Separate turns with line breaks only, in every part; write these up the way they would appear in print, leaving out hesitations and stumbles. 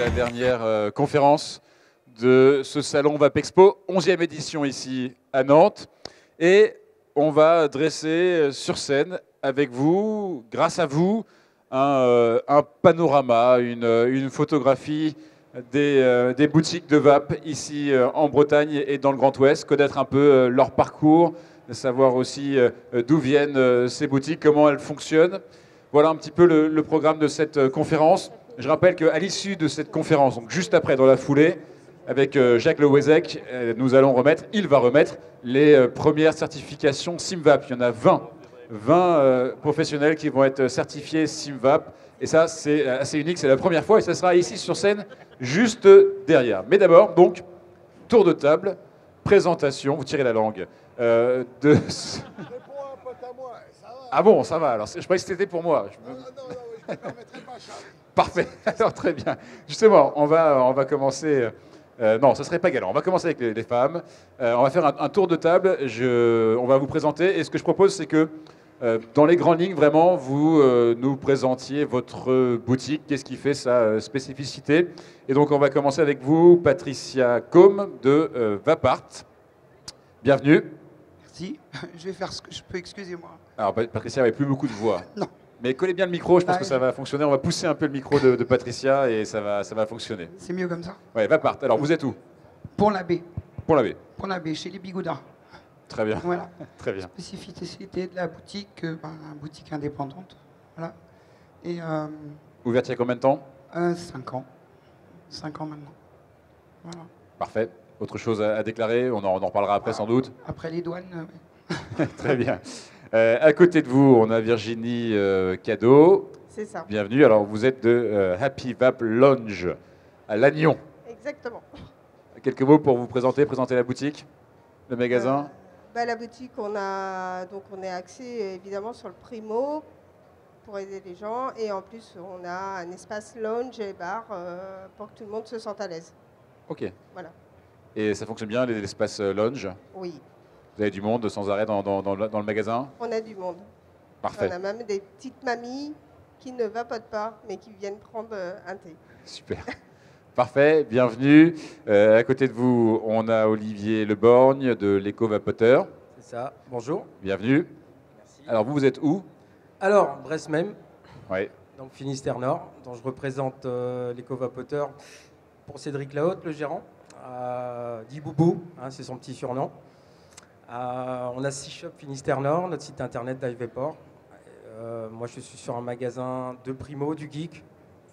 la dernière conférence de ce salon VAP Expo, 11e édition ici à Nantes. Et on va dresser sur scène avec vous, grâce à vous, un panorama, une photographie des boutiques de VAP ici en Bretagne et dans le Grand Ouest, connaître un peu leur parcours, savoir aussi d'où viennent ces boutiques, comment elles fonctionnent. Voilà un petit peu le programme de cette conférence. Je rappelle qu'à l'issue de cette conférence, donc juste après, dans la foulée, avec Jacques Le Wezek, il va remettre les premières certifications SimVAP. Il y en a 20 professionnels qui vont être certifiés SimVAP. Et ça, c'est assez unique, c'est la première fois et ça sera ici sur scène, juste derrière. Mais d'abord, donc, tour de table, présentation, vous tirez la langue. De... Ah bon, ça va, alors je croyais que c'était pour moi.
Non, je ne permettrai pas, Charles.
Parfait, alors très bien. Justement, on va commencer... non, ce ne serait pas galant. On va commencer avec les femmes. On va faire un tour de table. On va vous présenter. Et ce que je propose, c'est que dans les grandes lignes, vraiment, vous nous présentiez votre boutique. Qu'est-ce qui fait sa spécificité? Et donc, on va commencer avec vous, Patricia Combe de Vapart. Bienvenue.
Merci. Je vais faire ce que je peux, excusez-moi.
Alors, Patricia n'avait plus beaucoup de voix.
Non.
Mais collez bien le micro, je pense que ça va fonctionner. On va pousser un peu le micro de Patricia et ça va fonctionner.
C'est mieux comme ça?
Ouais, Vapart. Alors, vous êtes où?
Pont-l'Abbé.
Pont-l'Abbé.
Pont-l'Abbé, chez les Bigoudins.
Très bien.
Voilà.
Très bien.
Spécificité de la boutique, boutique indépendante. Voilà. Et
Ouverte il y a combien de temps?
5 ans. 5 ans maintenant. Voilà.
Parfait. Autre chose à déclarer? On en reparlera après sans doute.
Après les douanes,
ouais. Très bien. À côté de vous, on a Virginie Cadeau.
C'est ça.
Bienvenue. Alors, vous êtes de Happy Vap Lounge à Lannion.
Exactement.
Quelques mots pour vous présenter la boutique, le magasin.
La boutique, on est axé évidemment sur le primo pour aider les gens. Et en plus, on a un espace lounge et bar pour que tout le monde se sente à l'aise.
Ok.
Voilà.
Et ça fonctionne bien, l'espace lounge?
Oui.
Vous avez du monde sans arrêt dans le magasin?
On a du monde.
Parfait.
On a même des petites mamies qui ne vapotent pas, mais qui viennent prendre un thé.
Super. Parfait, bienvenue. À côté de vous, on a Olivier Leborgne de l'Éco-Vapoteur.
C'est ça, bonjour.
Bienvenue.
Merci.
Alors vous êtes où?
Alors, Brest même,
Oui.
donc Finistère Nord, dont je représente l'Éco-Vapoteur pour Cédric Lahaute, le gérant. Dit Boubou, hein, c'est son petit surnom. On a 6 shops Finistère Nord, notre site internet d'iVapor. Moi, je suis sur un magasin de primo, du geek,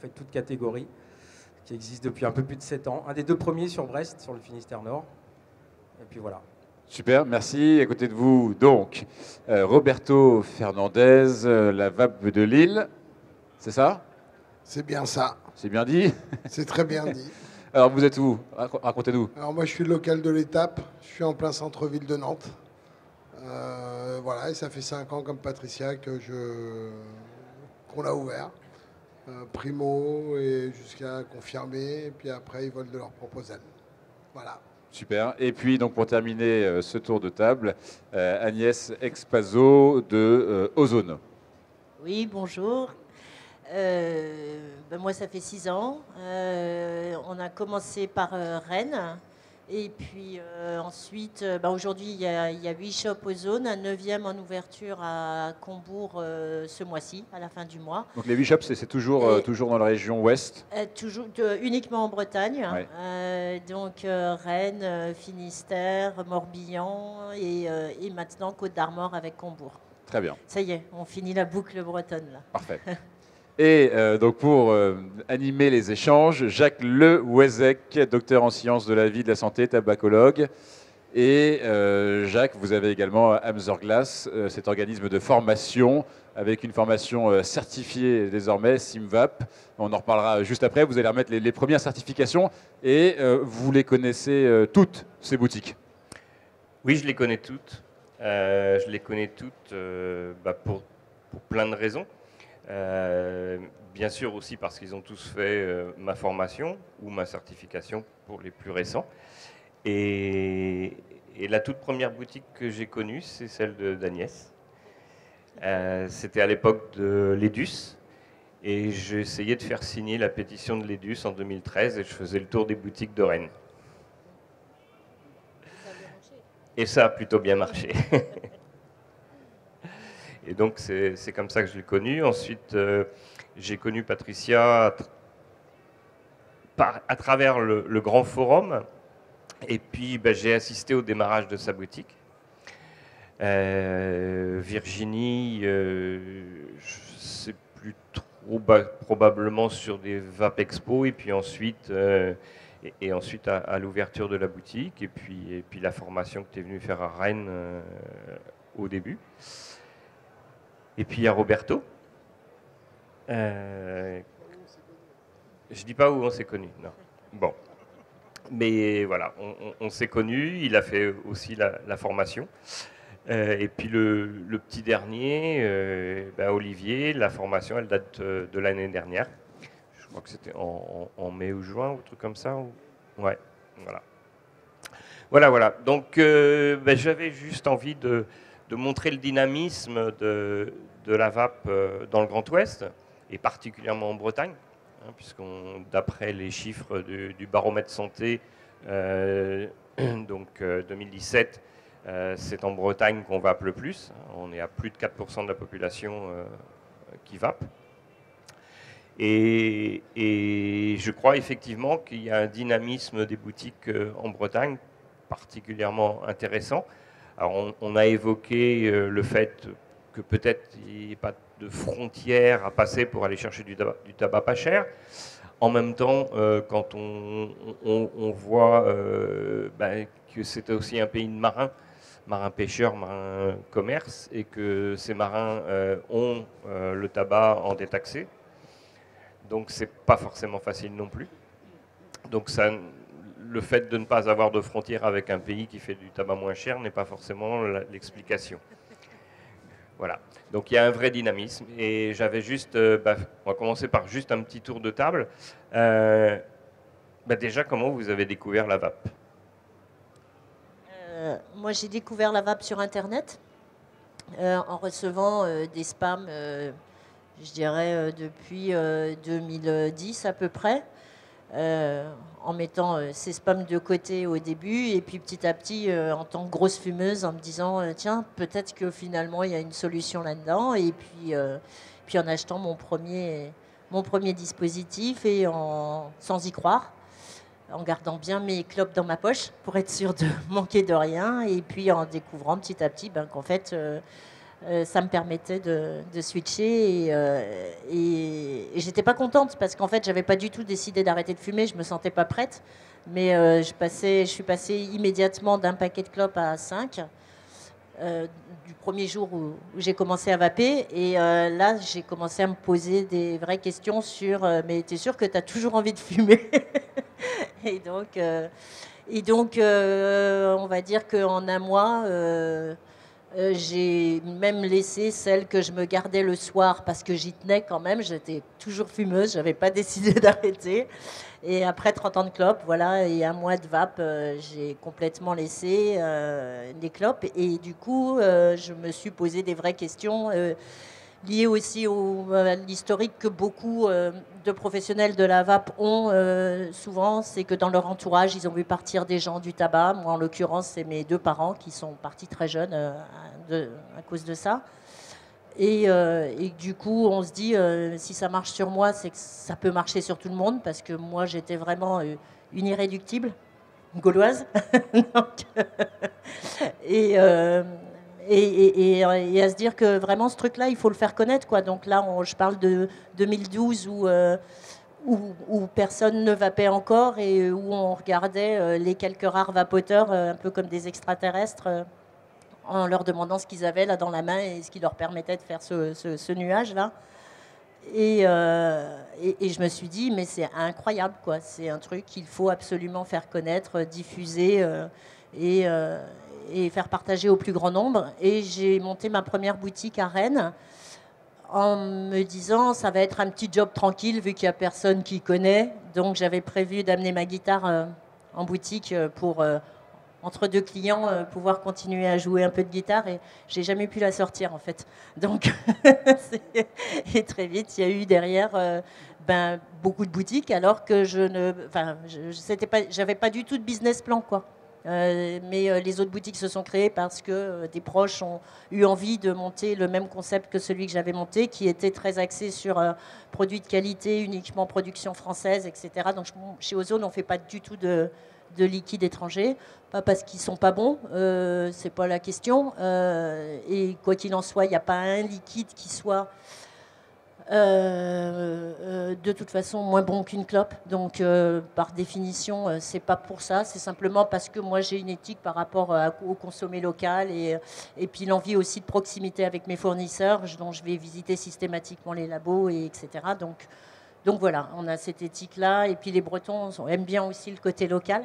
fait toute catégorie, qui existe depuis un peu plus de 7 ans. Un des 2 premiers sur Brest, sur le Finistère Nord. Et puis voilà.
Super, merci. À côté de vous, donc, Roberto Fernandez, la vape de Lille. C'est ça?
c'est bien ça.
C'est bien dit?
C'est très bien dit.
Alors vous êtes où? Racontez-nous.
Alors moi, je suis le local de l'étape. Je suis en plein centre-ville de Nantes. Voilà, et ça fait 5 ans, comme Patricia, qu'on l'a ouvert. Primo et jusqu'à confirmer, et puis après ils volent de leurs propres ailes. Voilà.
Super. Et puis, donc, pour terminer ce tour de table, Agnès Expazo de Ozone.
Oui, bonjour. Moi, ça fait 6 ans. On a commencé par Rennes. Et puis ensuite, aujourd'hui, il y a 8 shops Ozone, un 9e en ouverture à Combourg ce mois-ci, à la fin du mois.
Donc les 8 shops, c'est toujours dans la région ouest?
Toujours uniquement en Bretagne.
Ouais.
Donc Rennes, Finistère, Morbihan et maintenant Côte d'Armor avec Combourg.
Très bien.
Ça y est, on finit la boucle bretonne là.
Parfait. Et donc pour animer les échanges, Jacques Le Wezek, docteur en sciences de la vie, de la santé, tabacologue. Et Jacques, vous avez également Amzorglass, cet organisme de formation, avec une formation certifiée désormais, SimVAP. On en reparlera juste après. Vous allez remettre les premières certifications et vous les connaissez toutes, ces boutiques?
Oui, je les connais toutes. Je les connais toutes pour plein de raisons. Bien sûr aussi parce qu'ils ont tous fait ma formation ou ma certification pour les plus récents. Et la toute première boutique que j'ai connue, c'est celle d'Agnès. C'était à l'époque de l'Edus. Et j'ai essayé de faire signer la pétition de l'EDUS en 2013 et je faisais le tour des boutiques de Rennes. Et ça a plutôt bien marché. Et donc c'est comme ça que je l'ai connue. Ensuite, j'ai connu Patricia à travers le grand forum. Et puis j'ai assisté au démarrage de sa boutique. Virginie, je sais plus trop, probablement sur des VAP Expo, et puis ensuite, ensuite à l'ouverture de la boutique, et puis la formation que tu es venu faire à Rennes au début. Et puis il y a Roberto. Je dis pas où on s'est connus, non. Bon. Mais voilà, on s'est connus, il a fait aussi la formation. Et puis le petit dernier, Olivier, la formation, elle date de l'année dernière. Je crois que c'était en mai ou juin, ou un truc comme ça. Ouais, voilà. Voilà. Donc j'avais juste envie de montrer le dynamisme de la VAP dans le Grand Ouest, et particulièrement en Bretagne, hein, d'après les chiffres du baromètre santé, donc 2017, c'est en Bretagne qu'on vape le plus. On est à plus de 4% de la population qui vape. Et je crois effectivement qu'il y a un dynamisme des boutiques en Bretagne particulièrement intéressant. Alors on a évoqué le fait que peut-être il n'y ait pas de frontières à passer pour aller chercher du tabac pas cher. En même temps, quand on voit que c'était aussi un pays de marins pêcheurs, marins commerce, et que ces marins ont le tabac en détaxé. Donc c'est pas forcément facile non plus. Donc le fait de ne pas avoir de frontières avec un pays qui fait du tabac moins cher n'est pas forcément l'explication. Voilà. Donc il y a un vrai dynamisme. Et j'avais juste, on va commencer par juste un petit tour de table. Déjà, comment vous avez découvert la vape?
Moi, j'ai découvert la vape sur Internet en recevant des spams, je dirais, depuis 2010 à peu près. En mettant ces spams de côté au début, et puis petit à petit, en tant que grosse fumeuse, en me disant tiens, peut-être que finalement il y a une solution là-dedans, et puis en achetant mon premier dispositif, et sans y croire, en gardant bien mes clopes dans ma poche pour être sûr de manquer de rien, et puis en découvrant petit à petit qu'en fait ça me permettait de switcher, et j'étais pas contente parce qu'en fait j'avais pas du tout décidé d'arrêter de fumer, je me sentais pas prête, mais je suis passée immédiatement d'un paquet de clopes à 5 du premier jour où j'ai commencé à vaper, et là j'ai commencé à me poser des vraies questions sur mais t'es sûr que t'as toujours envie de fumer? et donc on va dire qu'en un mois j'ai même laissé celle que je me gardais le soir parce que j'y tenais quand même. J'étais toujours fumeuse, j'avais pas décidé d'arrêter. Et après 30 ans de clopes, voilà, et un mois de vape, j'ai complètement laissé les clopes. Et du coup, je me suis posé des vraies questions liées aussi à l'historique que beaucoup de professionnels de la vape ont souvent. C'est que dans leur entourage, ils ont vu partir des gens du tabac. Moi, en l'occurrence, c'est mes 2 parents qui sont partis très jeunes à cause de ça. Et du coup, on se dit, si ça marche sur moi, c'est que ça peut marcher sur tout le monde, parce que moi, j'étais vraiment une irréductible, une gauloise. Donc, et à se dire que vraiment, ce truc-là, il faut le faire connaître, quoi. Donc là, je parle de 2012 où personne ne vapait encore, et où on regardait les quelques rares vapoteurs un peu comme des extraterrestres, en leur demandant ce qu'ils avaient là dans la main et ce qui leur permettait de faire ce nuage-là. Et je me suis dit, mais c'est incroyable, quoi. C'est un truc qu'il faut absolument faire connaître, diffuser et faire partager au plus grand nombre. Et j'ai monté ma première boutique à Rennes en me disant, ça va être un petit job tranquille vu qu'il n'y a personne qui connaît. Donc j'avais prévu d'amener ma guitare en boutique pour entre deux clients, pouvoir continuer à jouer un peu de guitare et j'ai jamais pu la sortir en fait. Donc, et très vite, il y a eu derrière beaucoup de boutiques alors que j'avais pas du tout de business plan quoi. Mais les autres boutiques se sont créées parce que des proches ont eu envie de monter le même concept que celui que j'avais monté, qui était très axé sur produits de qualité, uniquement production française, etc. Donc chez Ozone, on ne fait pas du tout de liquide étranger, pas parce qu'ils sont pas bons, c'est pas la question. Et quoi qu'il en soit, il n'y a pas un liquide qui soit de toute façon moins bon qu'une clope. Donc par définition, c'est pas pour ça, c'est simplement parce que moi j'ai une éthique par rapport au consommer local et puis l'envie aussi de proximité avec mes fournisseurs, dont je vais visiter systématiquement les labos, etc. Donc voilà, on a cette éthique-là. Et puis les Bretons aiment bien aussi le côté local.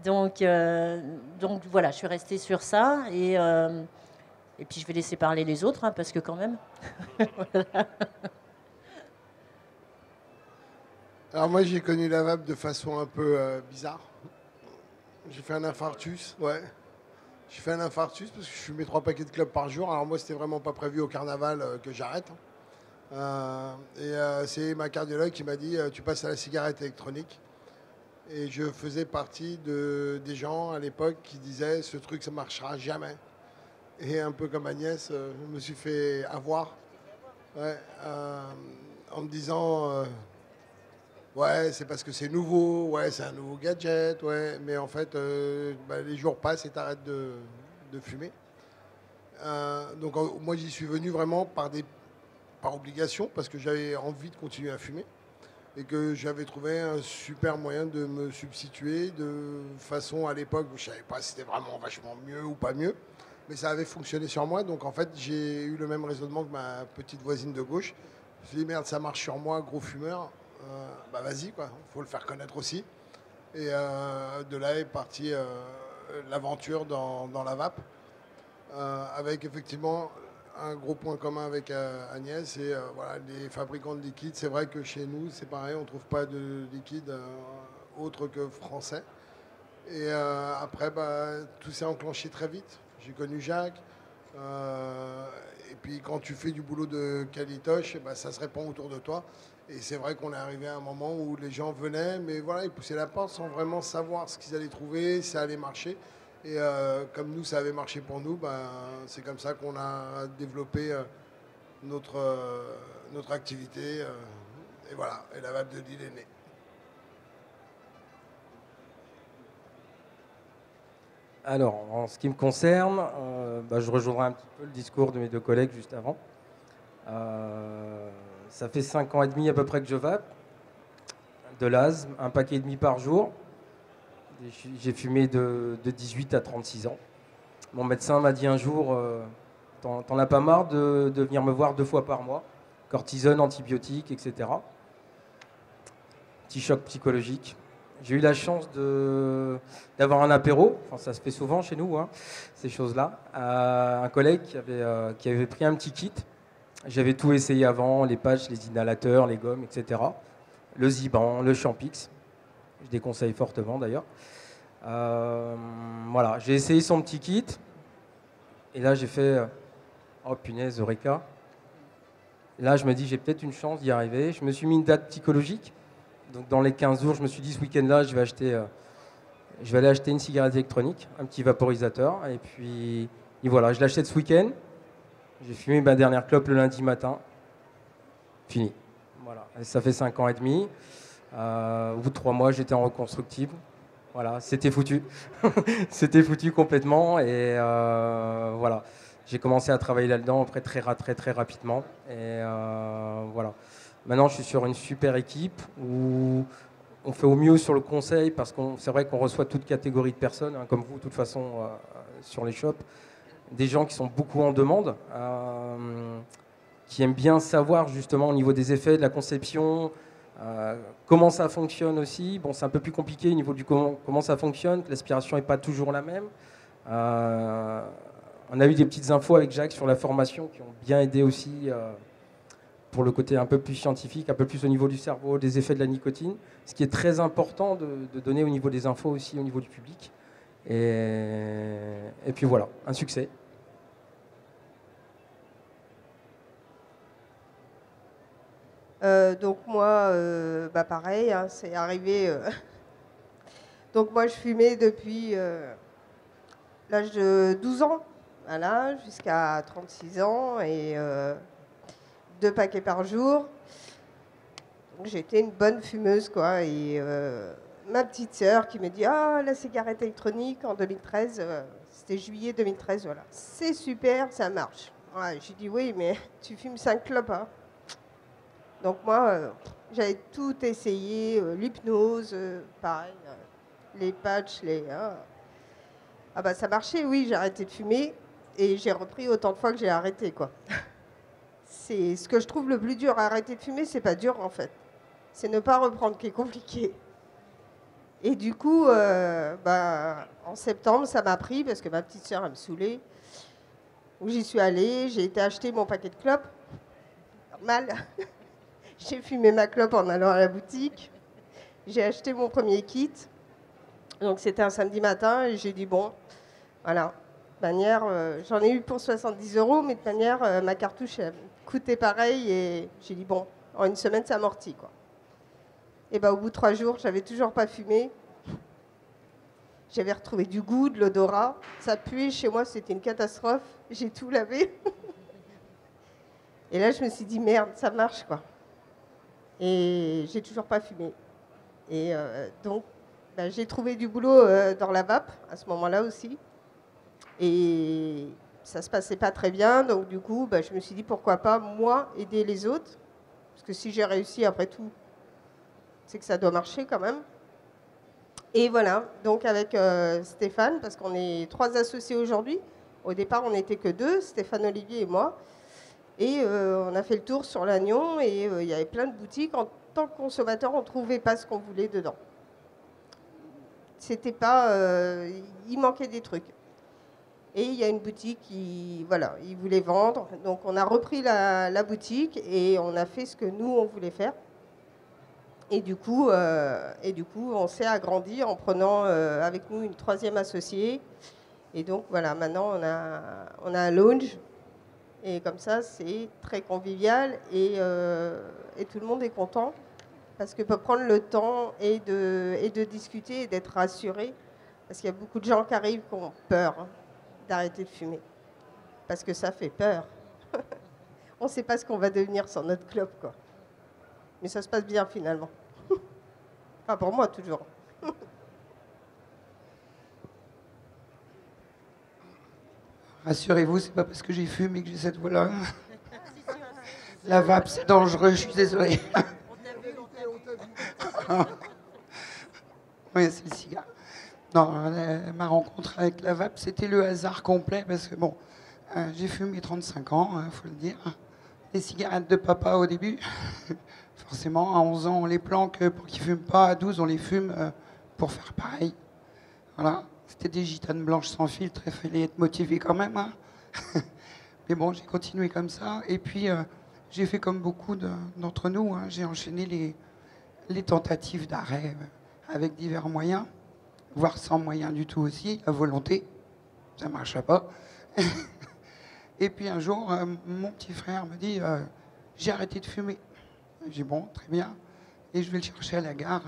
Donc voilà, je suis restée sur ça. Et puis je vais laisser parler les autres, hein, parce que quand même... Voilà.
Alors moi j'ai connu la vape de façon un peu bizarre. J'ai fait un infarctus, ouais. J'ai fait un infarctus parce que je fumais 3 paquets de clopes par jour. Alors moi c'était vraiment pas prévu au carnaval que j'arrête. C'est ma cardiologue qui m'a dit tu passes à la cigarette électronique. Et je faisais partie des gens à l'époque qui disaient ce truc ça marchera jamais. Et un peu comme Agnès, je me suis fait avoir, ouais, en me disant ouais, c'est parce que c'est nouveau, ouais, c'est un nouveau gadget, ouais, mais en fait, les jours passent et t'arrêtes de fumer. Donc moi, j'y suis venu vraiment par obligation, parce que j'avais envie de continuer à fumer et que j'avais trouvé un super moyen de me substituer de façon à l'époque, je ne savais pas si c'était vraiment vachement mieux ou pas mieux, mais ça avait fonctionné sur moi. Donc en fait, j'ai eu le même raisonnement que ma petite voisine de gauche. Je me suis dit, merde, ça marche sur moi, gros fumeur. Vas-y, quoi, faut le faire connaître aussi. Et de là est partie l'aventure dans la vape, avec effectivement un gros point commun avec Agnès, et voilà, les fabricants de liquide. C'est vrai que chez nous, c'est pareil, on ne trouve pas de liquide autre que français. Et après, tout s'est enclenché très vite. J'ai connu Jacques. Et puis quand tu fais du boulot de calitoche, ça se répand autour de toi. Et c'est vrai qu'on est arrivé à un moment où les gens venaient, mais voilà, ils poussaient la porte sans vraiment savoir ce qu'ils allaient trouver, si ça allait marcher. Et comme nous, ça avait marché pour nous, c'est comme ça qu'on a développé notre activité. Et voilà, et la vape de Lille est née.
Alors, en ce qui me concerne, je rejoindrai un petit peu le discours de mes deux collègues juste avant. Ça fait 5 ans et demi à peu près que je vape, de l'asthme, 1 paquet et demi par jour. J'ai fumé de 18 à 36 ans. Mon médecin m'a dit un jour, t'en as pas marre de venir me voir 2 fois par mois, cortisone, antibiotiques, etc. Petit choc psychologique. J'ai eu la chance d'avoir un apéro, enfin, ça se fait souvent chez nous, hein, ces choses-là. Un collègue qui avait pris un petit kit. J'avais tout essayé avant, les patchs, les inhalateurs, les gommes, etc. Le Ziban, le Champix. Je déconseille fortement d'ailleurs. Voilà, j'ai essayé son petit kit. Et là, j'ai fait oh punaise, Eureka. Et là, je me dis, j'ai peut-être une chance d'y arriver. Je me suis mis une date psychologique. Donc, dans les 15 jours, je me suis dit, ce week-end-là, je vais aller acheter une cigarette électronique, un petit vaporisateur. Et puis, voilà, je l'achète ce week-end. J'ai fumé ma dernière clope le lundi matin. Fini. Voilà. Et ça fait 5 ans et demi. Au bout de 3 mois, j'étais en reconstructible. Voilà, c'était foutu. C'était foutu complètement. Et voilà. J'ai commencé à travailler là-dedans après très rapidement. Et voilà. Maintenant, je suis sur une super équipe où on fait au mieux sur le conseil parce que c'est vrai qu'on reçoit toute catégorie de personnes, hein, comme vous, de toute façon, sur les shops. Des gens qui sont beaucoup en demande, qui aiment bien savoir justement au niveau des effets, de la conception, comment ça fonctionne aussi. Bon, c'est un peu plus compliqué au niveau du comment ça fonctionne, l'aspiration n'est pas toujours la même. On a eu des petites infos avec Jacques sur la formation qui ont bien aidé aussi pour le côté un peu plus scientifique, un peu plus au niveau du cerveau, des effets de la nicotine. Ce qui est très important de donner au niveau des infos aussi, au niveau du public. Et puis voilà, un succès.
Donc moi, pareil, hein, c'est arrivé. Donc moi, je fumais depuis l'âge de 12 ans, voilà, jusqu'à 36 ans, et 2 paquets par jour. Donc j'étais une bonne fumeuse, quoi. Et ma petite sœur qui me dit: ah, la cigarette électronique en 2013, c'était juillet 2013, voilà. C'est super, ça marche. Ouais, j'ai dit: oui, mais tu fumes 5 clopes, hein. Donc moi, j'avais tout essayé, l'hypnose, pareil, les patchs, Ah bah ça marchait, oui, j'ai arrêté de fumer et j'ai repris autant de fois que j'ai arrêté, quoi. C'est ce que je trouve le plus dur à arrêter de fumer, c'est pas dur en fait. C'est ne pas reprendre qui est compliqué. Et du coup, en septembre, ça m'a pris parce que ma petite sœur, elle me saoulait. Donc j'y suis allée, j'ai été acheter mon paquet de clopes. Normal. J'ai fumé ma clope en allant à la boutique. J'ai acheté mon premier kit. Donc c'était un samedi matin et j'ai dit: bon, voilà. De manière, j'en ai eu pour 70 €, mais de manière, ma cartouche elle coûtait pareil et j'ai dit: bon, en une semaine, ça amortit, quoi. Et au bout de 3 jours, j'avais toujours pas fumé. J'avais retrouvé du goût, de l'odorat. Ça puait chez moi, c'était une catastrophe. J'ai tout lavé. Et là, je me suis dit: merde, ça marche, quoi. Et j'ai toujours pas fumé. Et donc, j'ai trouvé du boulot dans la vape à ce moment-là aussi. Et ça se passait pas très bien. Donc du coup, je me suis dit: pourquoi pas, moi, aider les autres. Parce que si j'ai réussi, après tout, c'est que ça doit marcher quand même. Et voilà, donc avec Stéphane, parce qu'on est 3 associés aujourd'hui. Au départ, on n'était que 2, Stéphane, Olivier et moi. Et on a fait le tour sur Lannion et il y avait plein de boutiques. En tant que consommateur, on ne trouvait pas ce qu'on voulait dedans. C'était pas... il manquait des trucs. Et il y a une boutique qui... Voilà, ils voulaient vendre. Donc on a repris la boutique et on a fait ce que nous, on voulait faire. Et du coup, on s'est agrandi en prenant avec nous une 3e associée. Et donc voilà, maintenant on a un lounge. Et comme ça, c'est très convivial et tout le monde est content parce qu'on peut prendre le temps et de discuter et d'être rassuré. Parce qu'il y a beaucoup de gens qui arrivent qui ont peur, hein, d'arrêter de fumer. Parce que ça fait peur. On ne sait pas ce qu'on va devenir sans notre clope, quoi. Mais ça se passe bien finalement. Enfin, pour moi, toujours.
Rassurez-vous, c'est pas parce que j'ai fumé que j'ai cette voix-là. La vape, c'est dangereux, je suis désolé. Oui, c'est le cigare. Non, ma rencontre avec la vape, c'était le hasard complet parce que, bon, j'ai fumé 35 ans, faut le dire. Les cigarettes de papa au début. Forcément, à 11 ans, on les planque pour qu'ils ne fument pas. À 12, on les fume pour faire pareil. Voilà. C'était des gitanes blanches sans filtre, il fallait être motivé quand même. Hein. Mais bon, j'ai continué comme ça. Et puis, j'ai fait comme beaucoup d'entre nous. Hein. J'ai enchaîné les tentatives d'arrêt avec divers moyens, voire sans moyens du tout aussi, la volonté. Ça ne marchait pas. Et puis un jour, mon petit frère me dit j'ai arrêté de fumer. J'ai dit bon, très bien. Et je vais le chercher à la gare.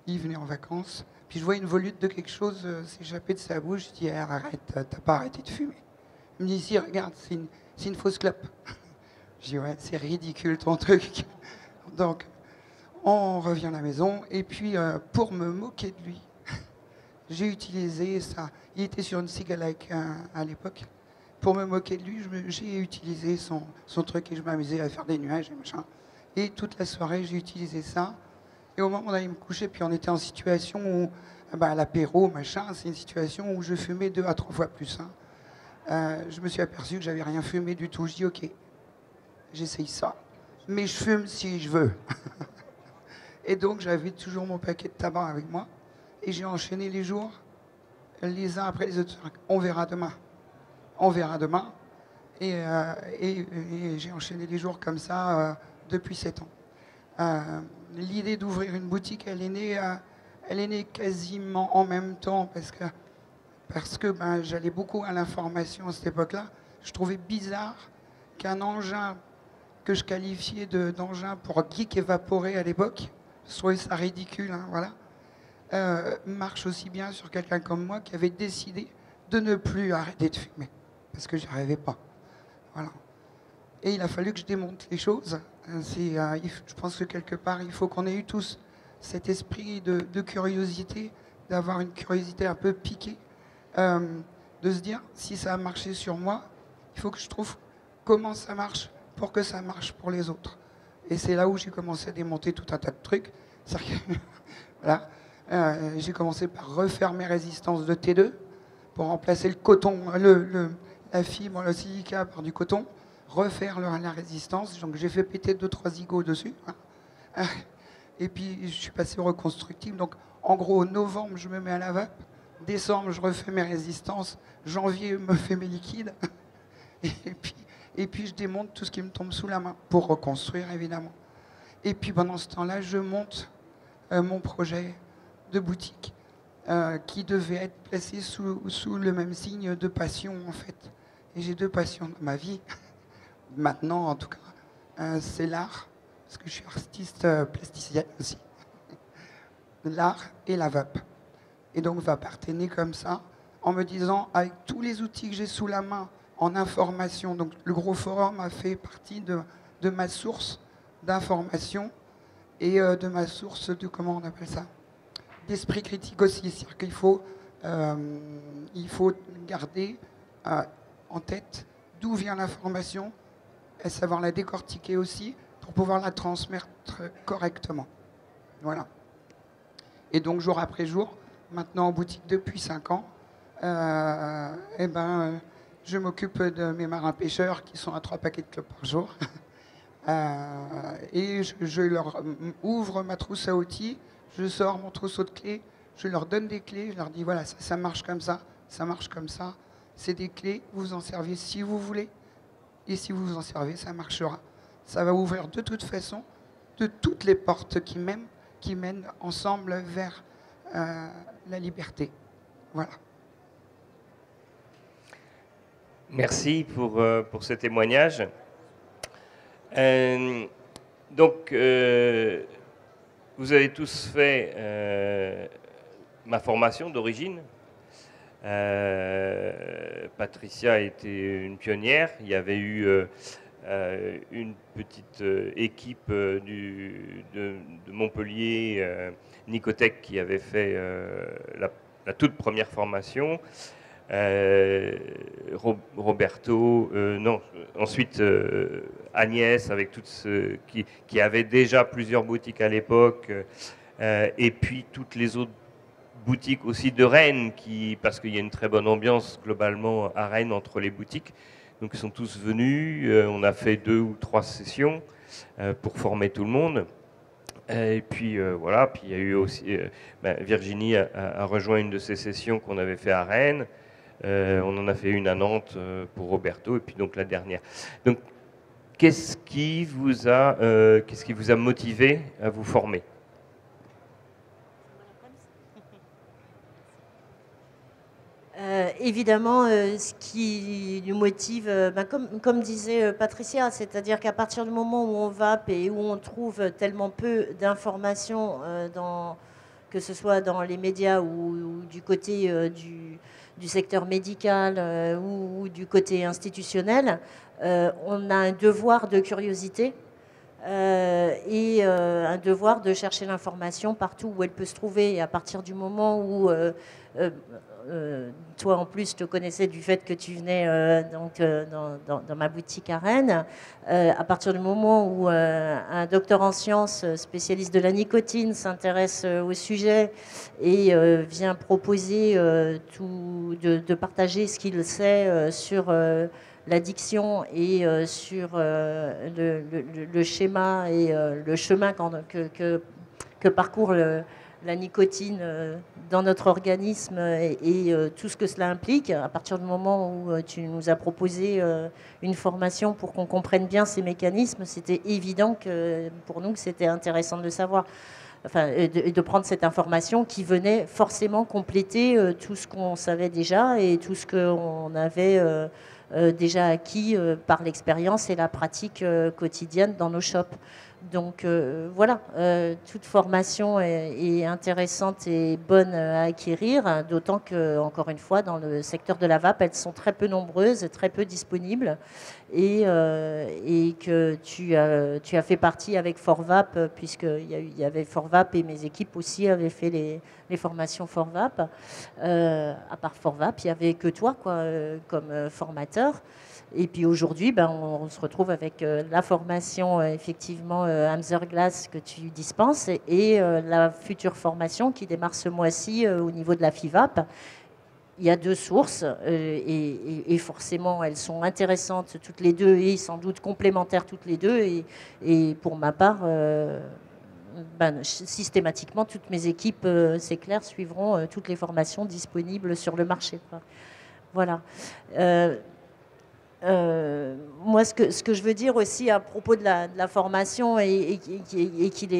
Il venait en vacances. Puis je vois une volute de quelque chose s'échapper de sa bouche. Je dis arrête, t'as pas arrêté de fumer. Il me dit si, regarde, c'est une fausse clope. Je dis ouais, c'est ridicule ton truc. Donc, on revient à la maison. Et puis, pour me moquer de lui, j'ai utilisé ça. Il était sur une Cigalike à l'époque. Pour me moquer de lui, j'ai utilisé son truc et je m'amusais à faire des nuages et machin. Et toute la soirée, j'ai utilisé ça. Et au moment d'aller me coucher, puis on était en situation où, à l'apéro, machin, c'est une situation où je fumais 2 à 3 fois plus. Hein. Je me suis aperçu que j'avais rien fumé du tout. Je dis ok, j'essaye ça, mais je fume si je veux. Et donc j'avais toujours mon paquet de tabac avec moi. Et j'ai enchaîné les jours, les uns après les autres. On verra demain. On verra demain. Et j'ai enchaîné les jours comme ça depuis 7 ans. L'idée d'ouvrir une boutique, elle est née quasiment en même temps parce que parce que ben, j'allais beaucoup à l'information à cette époque-là. Je trouvais bizarre qu'un engin que je qualifiais d'engin pour geek évaporé à l'époque, je trouvais ça ridicule, hein, voilà, marche aussi bien sur quelqu'un comme moi qui avait décidé de ne plus arrêter de fumer, parce que je n'y arrivais pas. Voilà. Et il a fallu que je démonte les choses. Je pense que quelque part, il faut qu'on ait eu tous cet esprit de curiosité, d'avoir une curiosité un peu piquée, de se dire, si ça a marché sur moi, il faut que je trouve comment ça marche pour que ça marche pour les autres. Et c'est là où j'ai commencé à démonter tout un tas de trucs. Voilà. J'ai commencé par refaire mes résistances de T2 pour remplacer le coton, la fibre, le silica par du coton, refaire la résistance. Donc j'ai fait péter 2-3 zigots dessus. Hein. Et puis je suis passé au reconstructible. Donc en gros, novembre, je me mets à la vape. Décembre, je refais mes résistances. Janvier, je me fais mes liquides. Et puis je démonte tout ce qui me tombe sous la main pour reconstruire, évidemment. Et puis pendant ce temps-là, je monte mon projet de boutique qui devait être placé sous le même signe de passion, en fait. Et j'ai 2 passions dans ma vie, maintenant en tout cas. C'est l'art, parce que je suis artiste plasticienne aussi. L'art et la vape. Et donc Vape est né comme ça, en me disant, avec tous les outils que j'ai sous la main, en information, donc le gros forum a fait partie de ma source d'information et de ma source de, comment on appelle ça, d'esprit critique aussi. C'est-à-dire qu'il faut garder en tête d'où vient l'information et savoir la décortiquer aussi pour pouvoir la transmettre correctement. Voilà. Et donc jour après jour, maintenant en boutique depuis 5 ans, je m'occupe de mes marins pêcheurs qui sont à 3 paquets de clopes par jour. Et je leur ouvre ma trousse à outils, je sors mon trousseau de clés, je leur donne des clés, je leur dis voilà, ça marche comme ça, ça marche comme ça. C'est des clés, vous en servez si vous voulez. Et si vous en servez, ça marchera. Ça va ouvrir de toute façon de toutes les portes qui mènent ensemble vers la liberté. Voilà.
Merci pour ce témoignage. Donc, vous avez tous fait ma formation d'origine. Patricia a été une pionnière. Il y avait eu une petite équipe de Montpellier, Nicotech, qui avait fait la toute première formation. Roberto, ensuite Agnès, avec toutes ceux qui avaient déjà plusieurs boutiques à l'époque, et puis toutes les autres boutiques aussi de Rennes, parce qu'il y a une très bonne ambiance globalement à Rennes entre les boutiques. Donc ils sont tous venus, on a fait 2 ou 3 sessions pour former tout le monde. Et puis voilà, puis il y a eu aussi, Virginie a rejoint une de ces sessions qu'on avait fait à Rennes. On en a fait une à Nantes pour Roberto, et puis donc la dernière. Donc, qu'est-ce qui vous a motivé à vous former ?
Évidemment, ce qui nous motive, comme disait Patricia, c'est-à-dire qu'à partir du moment où on vape et où on trouve tellement peu d'informations, que ce soit dans les médias ou du côté du secteur médical ou du côté institutionnel, on a un devoir de curiosité et un devoir de chercher l'information partout où elle peut se trouver. Et à partir du moment où toi en plus je te connaissais du fait que tu venais dans ma boutique à Rennes, à partir du moment où un docteur en sciences spécialiste de la nicotine s'intéresse au sujet et vient proposer de partager ce qu'il sait sur l'addiction et sur le schéma et le chemin que parcourt la nicotine dans notre organisme et tout ce que cela implique, à partir du moment où tu nous as proposé une formation pour qu'on comprenne bien ces mécanismes, c'était évident que pour nous que c'était intéressant de le savoir. et de prendre cette information qui venait forcément compléter tout ce qu'on savait déjà et tout ce qu'on avait déjà acquis par l'expérience et la pratique quotidienne dans nos shops. Donc voilà, toute formation est intéressante et bonne à acquérir, d'autant que, encore une fois, dans le secteur de la vape, elles sont très peu nombreuses, très peu disponibles, et que tu as fait partie avec Forvap, puisqu'il y avait Forvap et mes équipes aussi avaient fait les formations Forvap. À part Forvap, il n'y avait que toi comme formateur. Et puis aujourd'hui, on se retrouve avec la formation, effectivement, Amzerglas que tu dispenses et la future formation qui démarre ce mois-ci au niveau de la FIVAP. Il y a 2 sources et forcément, elles sont intéressantes toutes les deux et sans doute complémentaires toutes les deux. Et pour ma part, systématiquement, toutes mes équipes, c'est clair, suivront toutes les formations disponibles sur le marché, quoi. Voilà. Moi, ce que je veux dire aussi à propos de la formation, c'est qu'il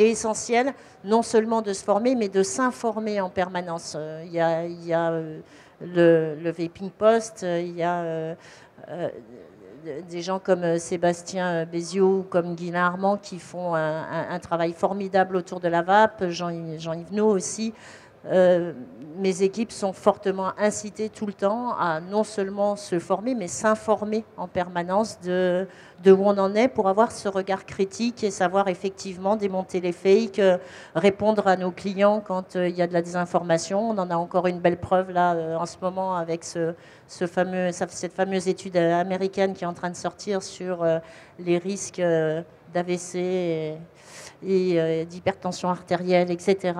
est essentiel non seulement de se former, mais de s'informer en permanence. Il y a le Vaping Post, il y a des gens comme Sébastien Béziot ou comme Guy Armand qui font un travail formidable autour de la vape, Jean-Yves No aussi. Mes équipes sont fortement incitées tout le temps à non seulement se former, mais s'informer en permanence de où on en est pour avoir ce regard critique et savoir effectivement démonter les fakes, répondre à nos clients quand il y a de la désinformation. On en a encore une belle preuve là en ce moment avec cette fameuse étude américaine qui est en train de sortir sur les risques d'AVC et d'hypertension artérielle, etc.,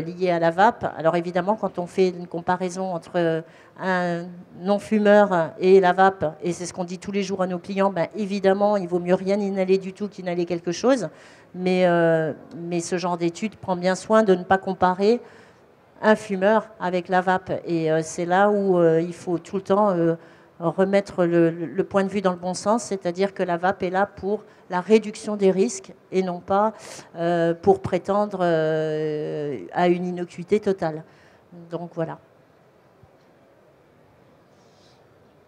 liées à la vape. Alors évidemment, quand on fait une comparaison entre un non-fumeur et la vape, et c'est ce qu'on dit tous les jours à nos clients, évidemment, il vaut mieux rien inhaler du tout qu'inhaler quelque chose. Mais ce genre d'étude prend bien soin de ne pas comparer un fumeur avec la vape. Et c'est là où il faut tout le temps remettre le point de vue dans le bon sens, c'est-à-dire que la vape est là pour la réduction des risques et non pas pour prétendre à une innocuité totale. Donc voilà.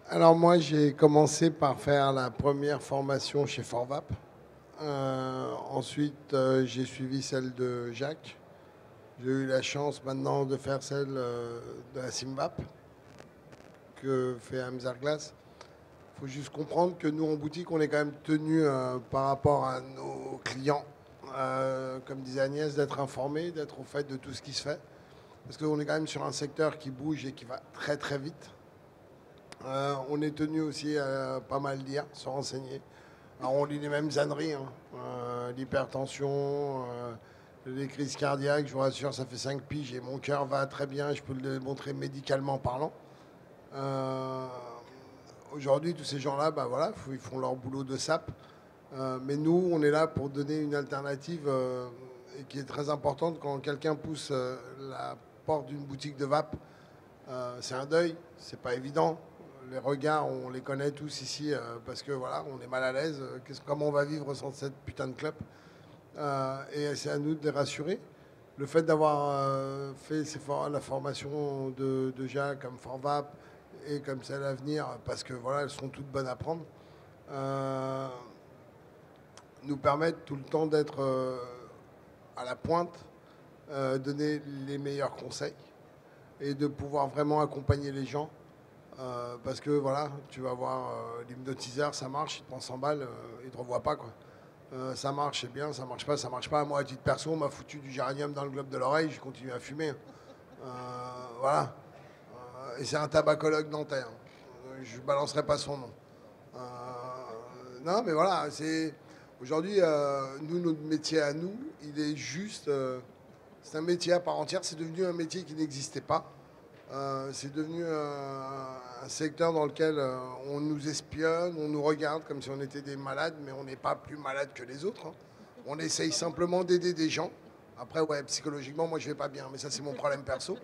Alors moi, j'ai commencé par faire la première formation chez Forvap. Ensuite, j'ai suivi celle de Jacques. J'ai eu la chance maintenant de faire celle de la Simvap que fait Amzerglas. Il faut juste comprendre que nous, en boutique, on est quand même tenu par rapport à nos clients, comme disait Agnès, d'être informés, d'être au fait de tout ce qui se fait. Parce qu'on est quand même sur un secteur qui bouge et qui va très très vite. On est tenu aussi à pas mal lire, se renseigner. Alors on lit les mêmes âneries, l'hypertension, les crises cardiaques, je vous rassure, ça fait 5 piges et mon cœur va très bien, je peux le démontrer médicalement parlant. Aujourd'hui, tous ces gens-là, voilà, ils font leur boulot de sape. Mais nous, on est là pour donner une alternative et qui est très importante. Quand quelqu'un pousse la porte d'une boutique de vape, c'est un deuil, c'est pas évident. Les regards, on les connaît tous ici parce que voilà, on est mal à l'aise. Comment on va vivre sans cette putain de clope et c'est à nous de les rassurer. Le fait d'avoir fait la formation de Jacques comme Forvap et comme celle à venir, parce que voilà, elles sont toutes bonnes à prendre, nous permettent tout le temps d'être à la pointe, donner les meilleurs conseils et de pouvoir vraiment accompagner les gens. Parce que voilà, tu vas voir l'hypnotiseur, ça marche, il te prend 100 balles, il ne te revoit pas, quoi. Ça marche, c'est bien, ça marche pas, ça marche pas. Moi, à titre perso, on m'a foutu du géranium dans le globe de l'oreille, je continue à fumer. Voilà. Et c'est un tabacologue nantais. Je ne balancerai pas son nom. Non, mais voilà, aujourd'hui, nous, notre métier à nous, il est juste... c'est un métier à part entière, c'est devenu un métier qui n'existait pas. C'est devenu un secteur dans lequel on nous espionne, on nous regarde comme si on était des malades, mais on n'est pas plus malades que les autres. On essaye simplement d'aider des gens. Après, ouais, psychologiquement, moi, je vais pas bien, mais ça, c'est mon problème perso.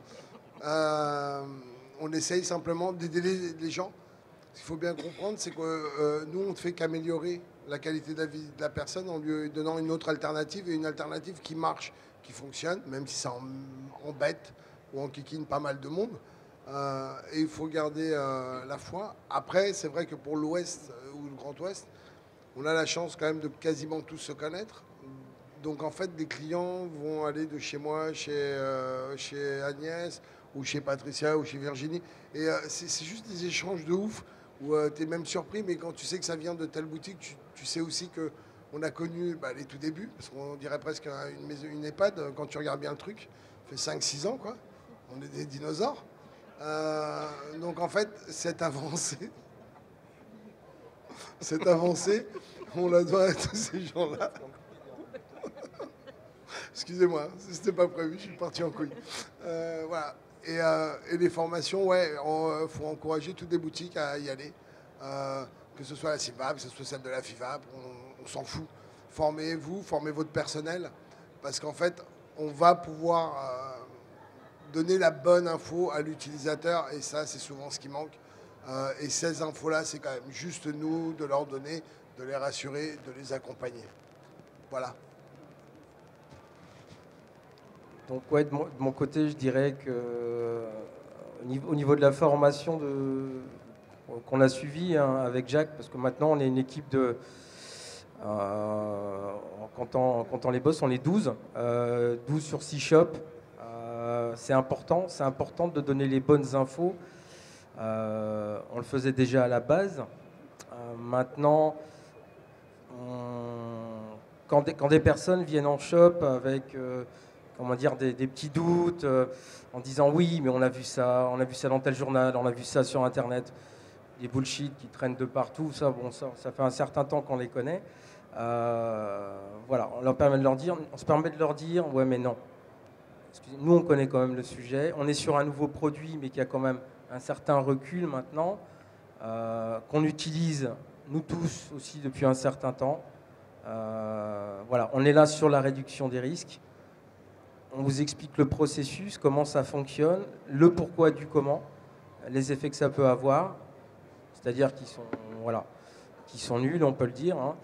On essaye simplement d'aider les gens. Ce qu'il faut bien comprendre, c'est que nous, on ne fait qu'améliorer la qualité de la vie de la personne en lui donnant une autre alternative et une alternative qui marche, qui fonctionne, même si ça embête ou enquiquine pas mal de monde. Et il faut garder la foi. Après, c'est vrai que pour l'Ouest ou le Grand Ouest, on a la chance quand même de quasiment tous se connaître. Donc en fait, des clients vont aller de chez moi, chez Agnès, ou chez Patricia, ou chez Virginie. Et c'est juste des échanges de ouf, où tu es même surpris, mais quand tu sais que ça vient de telle boutique, tu sais aussi qu'on a connu les tout débuts, parce qu'on dirait presque une EHPAD, quand tu regardes bien le truc, ça fait 5-6 ans, quoi. On est des dinosaures. Donc en fait, cette avancée, on la doit à tous ces gens-là. Excusez-moi, c'était pas prévu, je suis parti en couille. Voilà. Et les formations, ouais, faut encourager toutes les boutiques à y aller. Que ce soit la CIVAP, que ce soit celle de la FIVAP, on s'en fout. Formez-vous, formez votre personnel, parce qu'en fait, on va pouvoir donner la bonne info à l'utilisateur, et ça, c'est souvent ce qui manque. Et ces infos-là, c'est quand même juste nous de leur donner, de les rassurer, de les accompagner. Voilà.
Donc ouais, de mon côté, je dirais que au niveau de la formation qu'on a suivie avec Jacques, parce que maintenant on est une équipe de, en comptant les boss, on est 12, 12 sur 6 shops. C'est important de donner les bonnes infos. On le faisait déjà à la base. Maintenant, quand des personnes viennent en shop avec comment dire, des petits doutes, en disant oui, mais on a vu ça dans tel journal, on a vu ça sur Internet, des bullshit qui traînent de partout, ça fait un certain temps qu'on les connaît. Voilà, on se permet de leur dire, ouais, mais non. Nous, on connaît quand même le sujet. On est sur un nouveau produit, mais qui a quand même un certain recul maintenant, qu'on utilise, nous tous aussi, depuis un certain temps. Voilà, on est là sur la réduction des risques. On vous explique le processus, comment ça fonctionne, le pourquoi du comment, les effets que ça peut avoir, c'est-à-dire qui sont nuls, on peut le dire. Hein.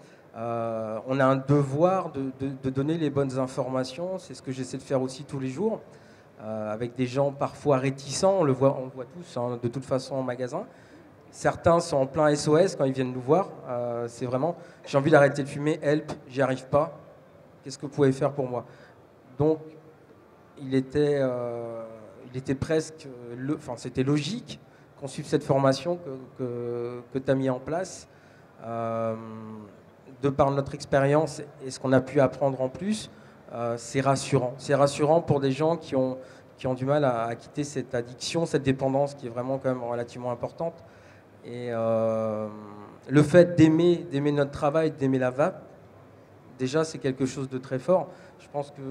On a un devoir de donner les bonnes informations, c'est ce que j'essaie de faire aussi tous les jours, avec des gens parfois réticents, on le voit tous, hein, de toute façon en magasin. Certains sont en plein SOS quand ils viennent nous voir, c'est vraiment, j'ai envie d'arrêter de fumer, help, j'y arrive pas, qu'est-ce que vous pouvez faire pour moi? Donc, il était presque, c'était logique qu'on suive cette formation que tu as mis en place. De par notre expérience et ce qu'on a pu apprendre en plus, c'est rassurant. C'est rassurant pour des gens qui ont du mal à quitter cette addiction, cette dépendance qui est vraiment quand même relativement importante. Et le fait d'aimer notre travail, d'aimer la vape, déjà c'est quelque chose de très fort. Je pense que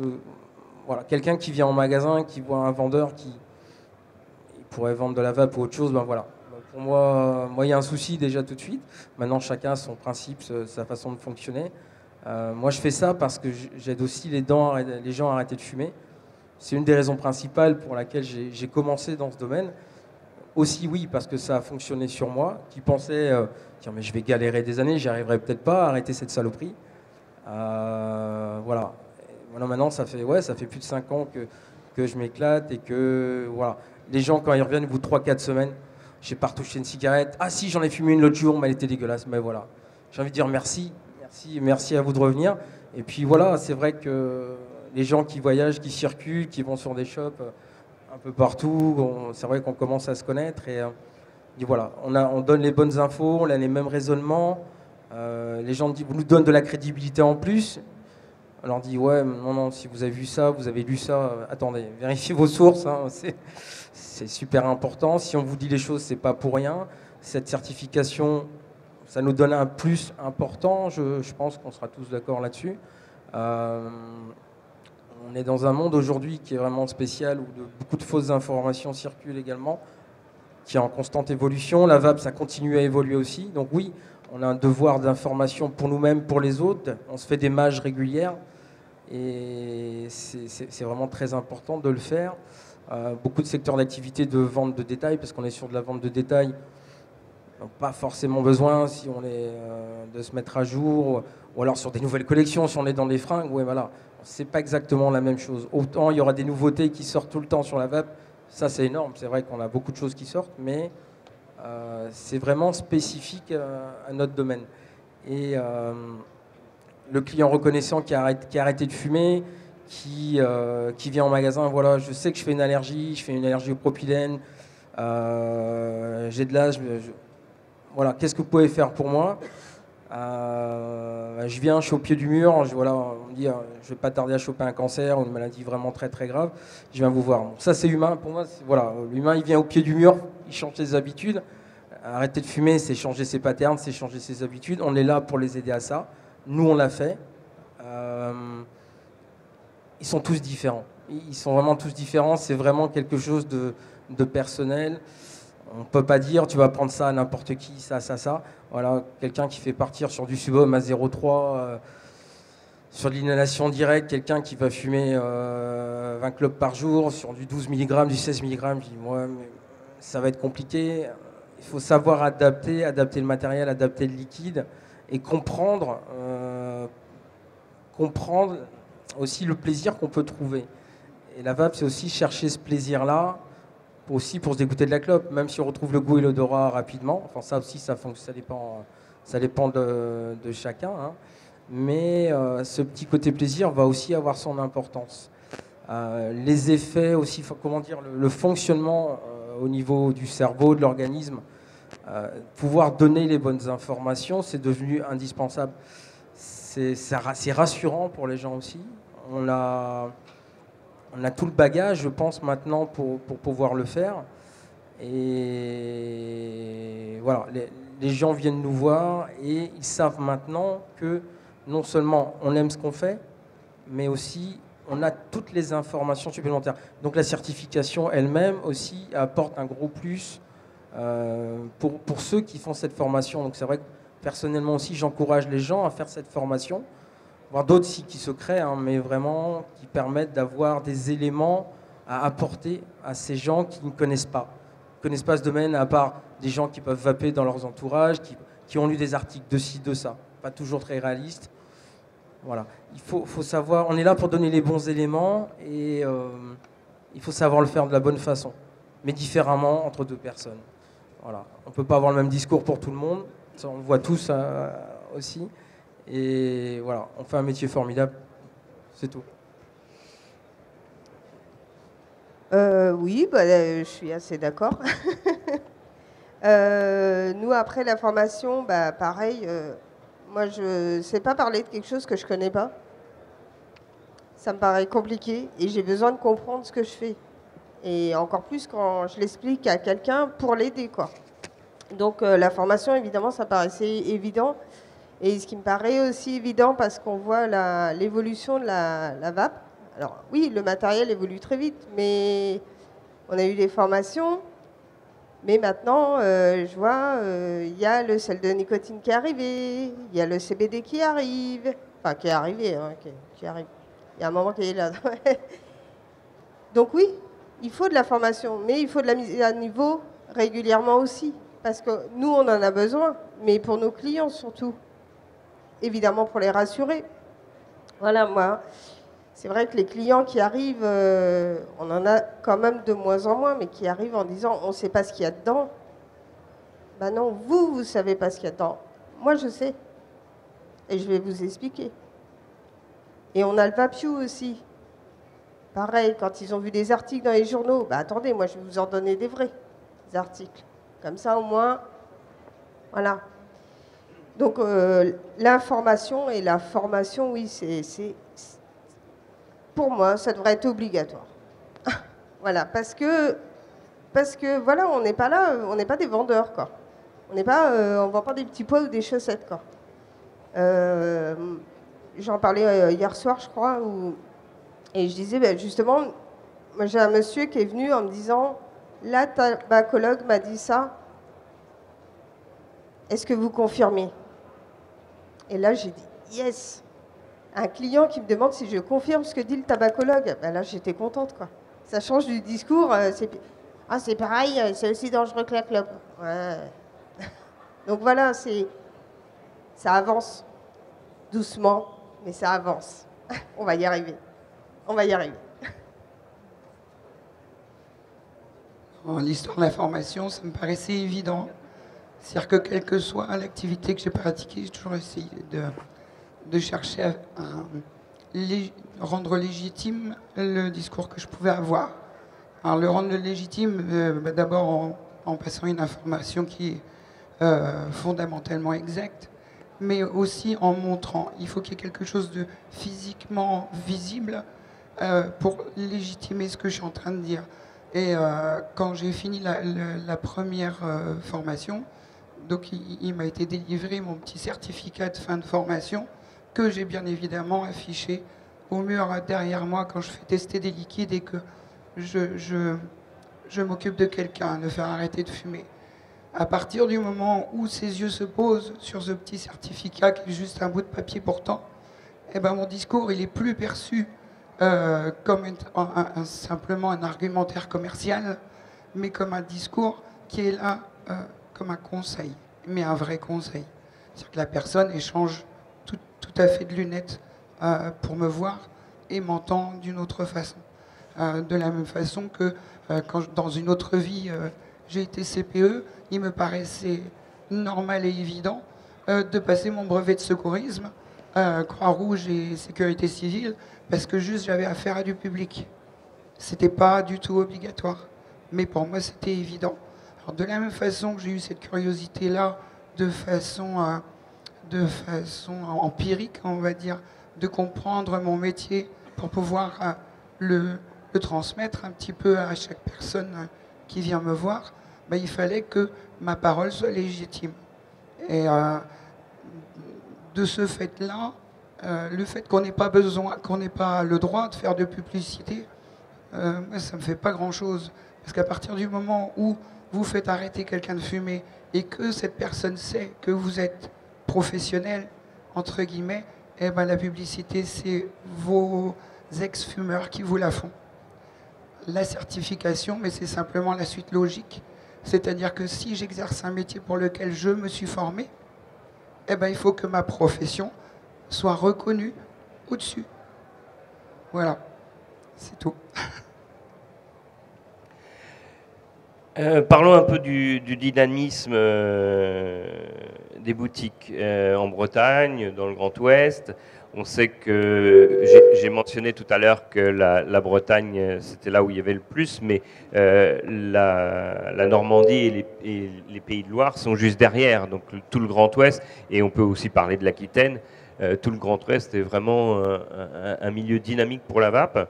voilà, quelqu'un qui vient en magasin, qui voit un vendeur qui pourrait vendre de la vape ou autre chose, ben voilà. Pour moi, il y a un souci déjà tout de suite. Maintenant, chacun a son principe, sa façon de fonctionner. Moi, je fais ça parce que j'aide aussi les gens à arrêter de fumer. C'est une des raisons principales pour laquelle j'ai commencé dans ce domaine. Aussi, oui, parce que ça a fonctionné sur moi, qui pensait, tiens, mais je vais galérer des années, j'y arriverai peut-être pas à arrêter cette saloperie. Voilà. Voilà, maintenant, ça fait plus de 5 ans que je m'éclate et que, voilà. Les gens, quand ils reviennent, au bout de 3-4 semaines, j'ai pas retouché une cigarette. Ah si, j'en ai fumé une l'autre jour, mais elle était dégueulasse. Mais voilà. J'ai envie de dire merci à vous de revenir. Et puis voilà, c'est vrai que les gens qui voyagent, qui circulent, qui vont sur des shops un peu partout, c'est vrai qu'on commence à se connaître. Et voilà, on donne les bonnes infos, on a les mêmes raisonnements. Les gens nous donnent de la crédibilité en plus. On leur dit, ouais, non, si vous avez vu ça, vous avez lu ça, attendez, vérifiez vos sources, hein, c'est super important. Si on vous dit les choses, c'est pas pour rien. Cette certification, ça nous donne un plus important, je pense qu'on sera tous d'accord là-dessus. On est dans un monde aujourd'hui qui est vraiment spécial, où beaucoup de fausses informations circulent également, qui est en constante évolution. La vape, ça continue à évoluer aussi. Donc oui, on a un devoir d'information pour nous-mêmes, pour les autres. On se fait des mages régulières et c'est vraiment très important de le faire. Beaucoup de secteurs d'activité de vente de détail, parce qu'on est sur de la vente de détail, Donc, pas forcément besoin si on est de se mettre à jour, ou alors sur des nouvelles collections, si on est dans les fringues, ouais, voilà. C'est pas exactement la même chose. Autant il y aura des nouveautés qui sortent tout le temps sur la vape, ça c'est énorme. C'est vrai qu'on a beaucoup de choses qui sortent, mais c'est vraiment spécifique à notre domaine. Et le client reconnaissant qui a arrêté de fumer, qui vient en magasin, voilà, je sais que je fais une allergie au propylène, j'ai de l'âge, voilà, qu'est-ce que vous pouvez faire pour moi? Je viens, je suis au pied du mur, voilà, on me dit je vais pas tarder à choper un cancer ou une maladie vraiment très très grave, je viens vous voir. Bon, ça c'est humain, pour moi, voilà, l'humain il vient au pied du mur, il change ses habitudes. Arrêter de fumer, c'est changer ses patterns, c'est changer ses habitudes. On est là pour les aider à ça. Nous, on l'a fait. Ils sont tous différents. Ils sont vraiment tous différents. C'est vraiment quelque chose de personnel. On ne peut pas dire tu vas prendre ça à n'importe qui, ça. Voilà, quelqu'un qui fait partir sur du Subom à 0,3, sur de l'inhalation directe, quelqu'un qui va fumer 20 clopes par jour, sur du 12 mg, du 16 mg, je dis moi, ça va être compliqué. Il faut savoir adapter le matériel, adapter le liquide et comprendre aussi le plaisir qu'on peut trouver. Et la vape, c'est aussi chercher ce plaisir-là, aussi pour se dégoûter de la clope, même si on retrouve le goût et l'odorat rapidement. Enfin, ça aussi, ça dépend de chacun. Hein. Mais ce petit côté plaisir va aussi avoir son importance. Les effets aussi, comment dire, le fonctionnement au niveau du cerveau, de l'organisme, pouvoir donner les bonnes informations, c'est devenu indispensable. C'est rassurant pour les gens aussi. On a tout le bagage, je pense, maintenant pour pouvoir le faire. Et voilà, les gens viennent nous voir et ils savent maintenant que non seulement on aime ce qu'on fait, mais aussi on a toutes les informations supplémentaires. Donc la certification elle-même aussi apporte un gros plus pour ceux qui font cette formation. Donc c'est vrai que personnellement aussi, j'encourage les gens à faire cette formation, voire d'autres qui se créent, hein, mais vraiment qui permettent d'avoir des éléments à apporter à ces gens qui ne connaissent pas ce domaine, à part des gens qui peuvent vaper dans leurs entourages, qui ont lu des articles de ci, de ça, pas toujours très réalistes. Voilà. Il faut savoir, on est là pour donner les bons éléments et il faut savoir le faire de la bonne façon, mais différemment entre deux personnes. Voilà. On ne peut pas avoir le même discours pour tout le monde, ça, on le voit tous aussi. Et voilà, on fait un métier formidable, c'est tout.
Oui, je suis assez d'accord. Nous, après la formation, pareil, moi, je ne sais pas parler de quelque chose que je ne connais pas. Ça me paraît compliqué et j'ai besoin de comprendre ce que je fais. Et encore plus quand je l'explique à quelqu'un pour l'aider, quoi. Donc la formation, évidemment, ça paraissait évident. Et ce qui me paraît aussi évident, parce qu'on voit l'évolution de la vape. Alors oui, le matériel évolue très vite, mais on a eu des formations. Mais maintenant, je vois, il y a le sel de nicotine qui est arrivé, il y a le CBD qui arrive. Enfin, qui est arrivé, hein, qui arrive. Il y a un moment qui est là. Donc oui, il faut de la formation, mais il faut de la mise à niveau régulièrement aussi. Parce que nous, on en a besoin, mais pour nos clients surtout. Évidemment, pour les rassurer. Voilà, moi, c'est vrai que les clients qui arrivent, on en a quand même de moins en moins, mais qui arrivent en disant « on ne sait pas ce qu'il y a dedans ». Ben non, vous ne savez pas ce qu'il y a dedans. Moi, je sais. Et je vais vous expliquer. Et on a le Vapiou aussi. Pareil, quand ils ont vu des articles dans les journaux, attendez, moi, je vais vous en donner des vrais articles. Comme ça, au moins, voilà. Donc, l'information et la formation, oui, pour moi, ça devrait être obligatoire. Voilà, parce que voilà, on n'est pas là, on n'est pas des vendeurs, quoi. On vend pas des petits pois ou des chaussettes, quoi. J'en parlais hier soir, je crois, et je disais, justement, moi, j'ai un monsieur qui est venu en me disant, la tabacologue m'a dit ça, est-ce que vous confirmez? Et là, j'ai dit, yes. Un client qui me demande si je confirme ce que dit le tabacologue. Là, j'étais contente, quoi. Ça change du discours. C'est pareil, c'est aussi dangereux que la clope. Ouais. Donc voilà, ça avance doucement, mais ça avance. On va y arriver. On va y arriver.
L'histoire de la formation, ça me paraissait évident. C'est-à-dire que quelle que soit l'activité que j'ai pratiquée, j'ai toujours essayé de chercher à rendre légitime le discours que je pouvais avoir. Alors le rendre légitime, d'abord en passant une information qui est fondamentalement exacte, mais aussi en montrant. Il faut qu'il y ait quelque chose de physiquement visible pour légitimer ce que je suis en train de dire. Et quand j'ai fini la première formation, donc il m'a été délivré mon petit certificat de fin de formation que j'ai bien évidemment affiché au mur derrière moi quand je fais tester des liquides et que je m'occupe de quelqu'un, de faire arrêter de fumer. À partir du moment où ses yeux se posent sur ce petit certificat qui est juste un bout de papier pourtant, eh ben mon discours il est plus perçu comme simplement un argumentaire commercial, mais comme un discours qui est là comme un conseil, mais un vrai conseil. C'est-à-dire que la personne échange tout à fait de lunettes pour me voir et m'entend d'une autre façon. De la même façon que quand dans une autre vie j'ai été CPE, il me paraissait normal et évident de passer mon brevet de secourisme, Croix-Rouge et Sécurité civile, parce que juste j'avais affaire à du public. C'était pas du tout obligatoire, mais pour moi c'était évident. Alors de la même façon que j'ai eu cette curiosité-là, de façon empirique, on va dire, de comprendre mon métier pour pouvoir le transmettre un petit peu à chaque personne qui vient me voir, ben, il fallait que ma parole soit légitime. Et de ce fait-là, le fait qu'on n'ait pas besoin, qu'on n'ait pas le droit de faire de publicité, moi, ça ne me fait pas grand-chose. Parce qu'à partir du moment où vous faites arrêter quelqu'un de fumer et que cette personne sait que vous êtes professionnel, entre guillemets, eh ben, la publicité, c'est vos ex-fumeurs qui vous la font. La certification, mais c'est simplement la suite logique. C'est-à-dire que si j'exerce un métier pour lequel je me suis formé, eh ben, il faut que ma profession soit reconnue au-dessus. Voilà, c'est tout.
Parlons un peu du dynamisme des boutiques en Bretagne, dans le Grand Ouest. On sait que, j'ai mentionné tout à l'heure que la Bretagne, c'était là où il y avait le plus, mais la Normandie et les Pays de Loire sont juste derrière, donc tout le Grand Ouest, et on peut aussi parler de l'Aquitaine. Tout le Grand Ouest est vraiment un milieu dynamique pour la vape.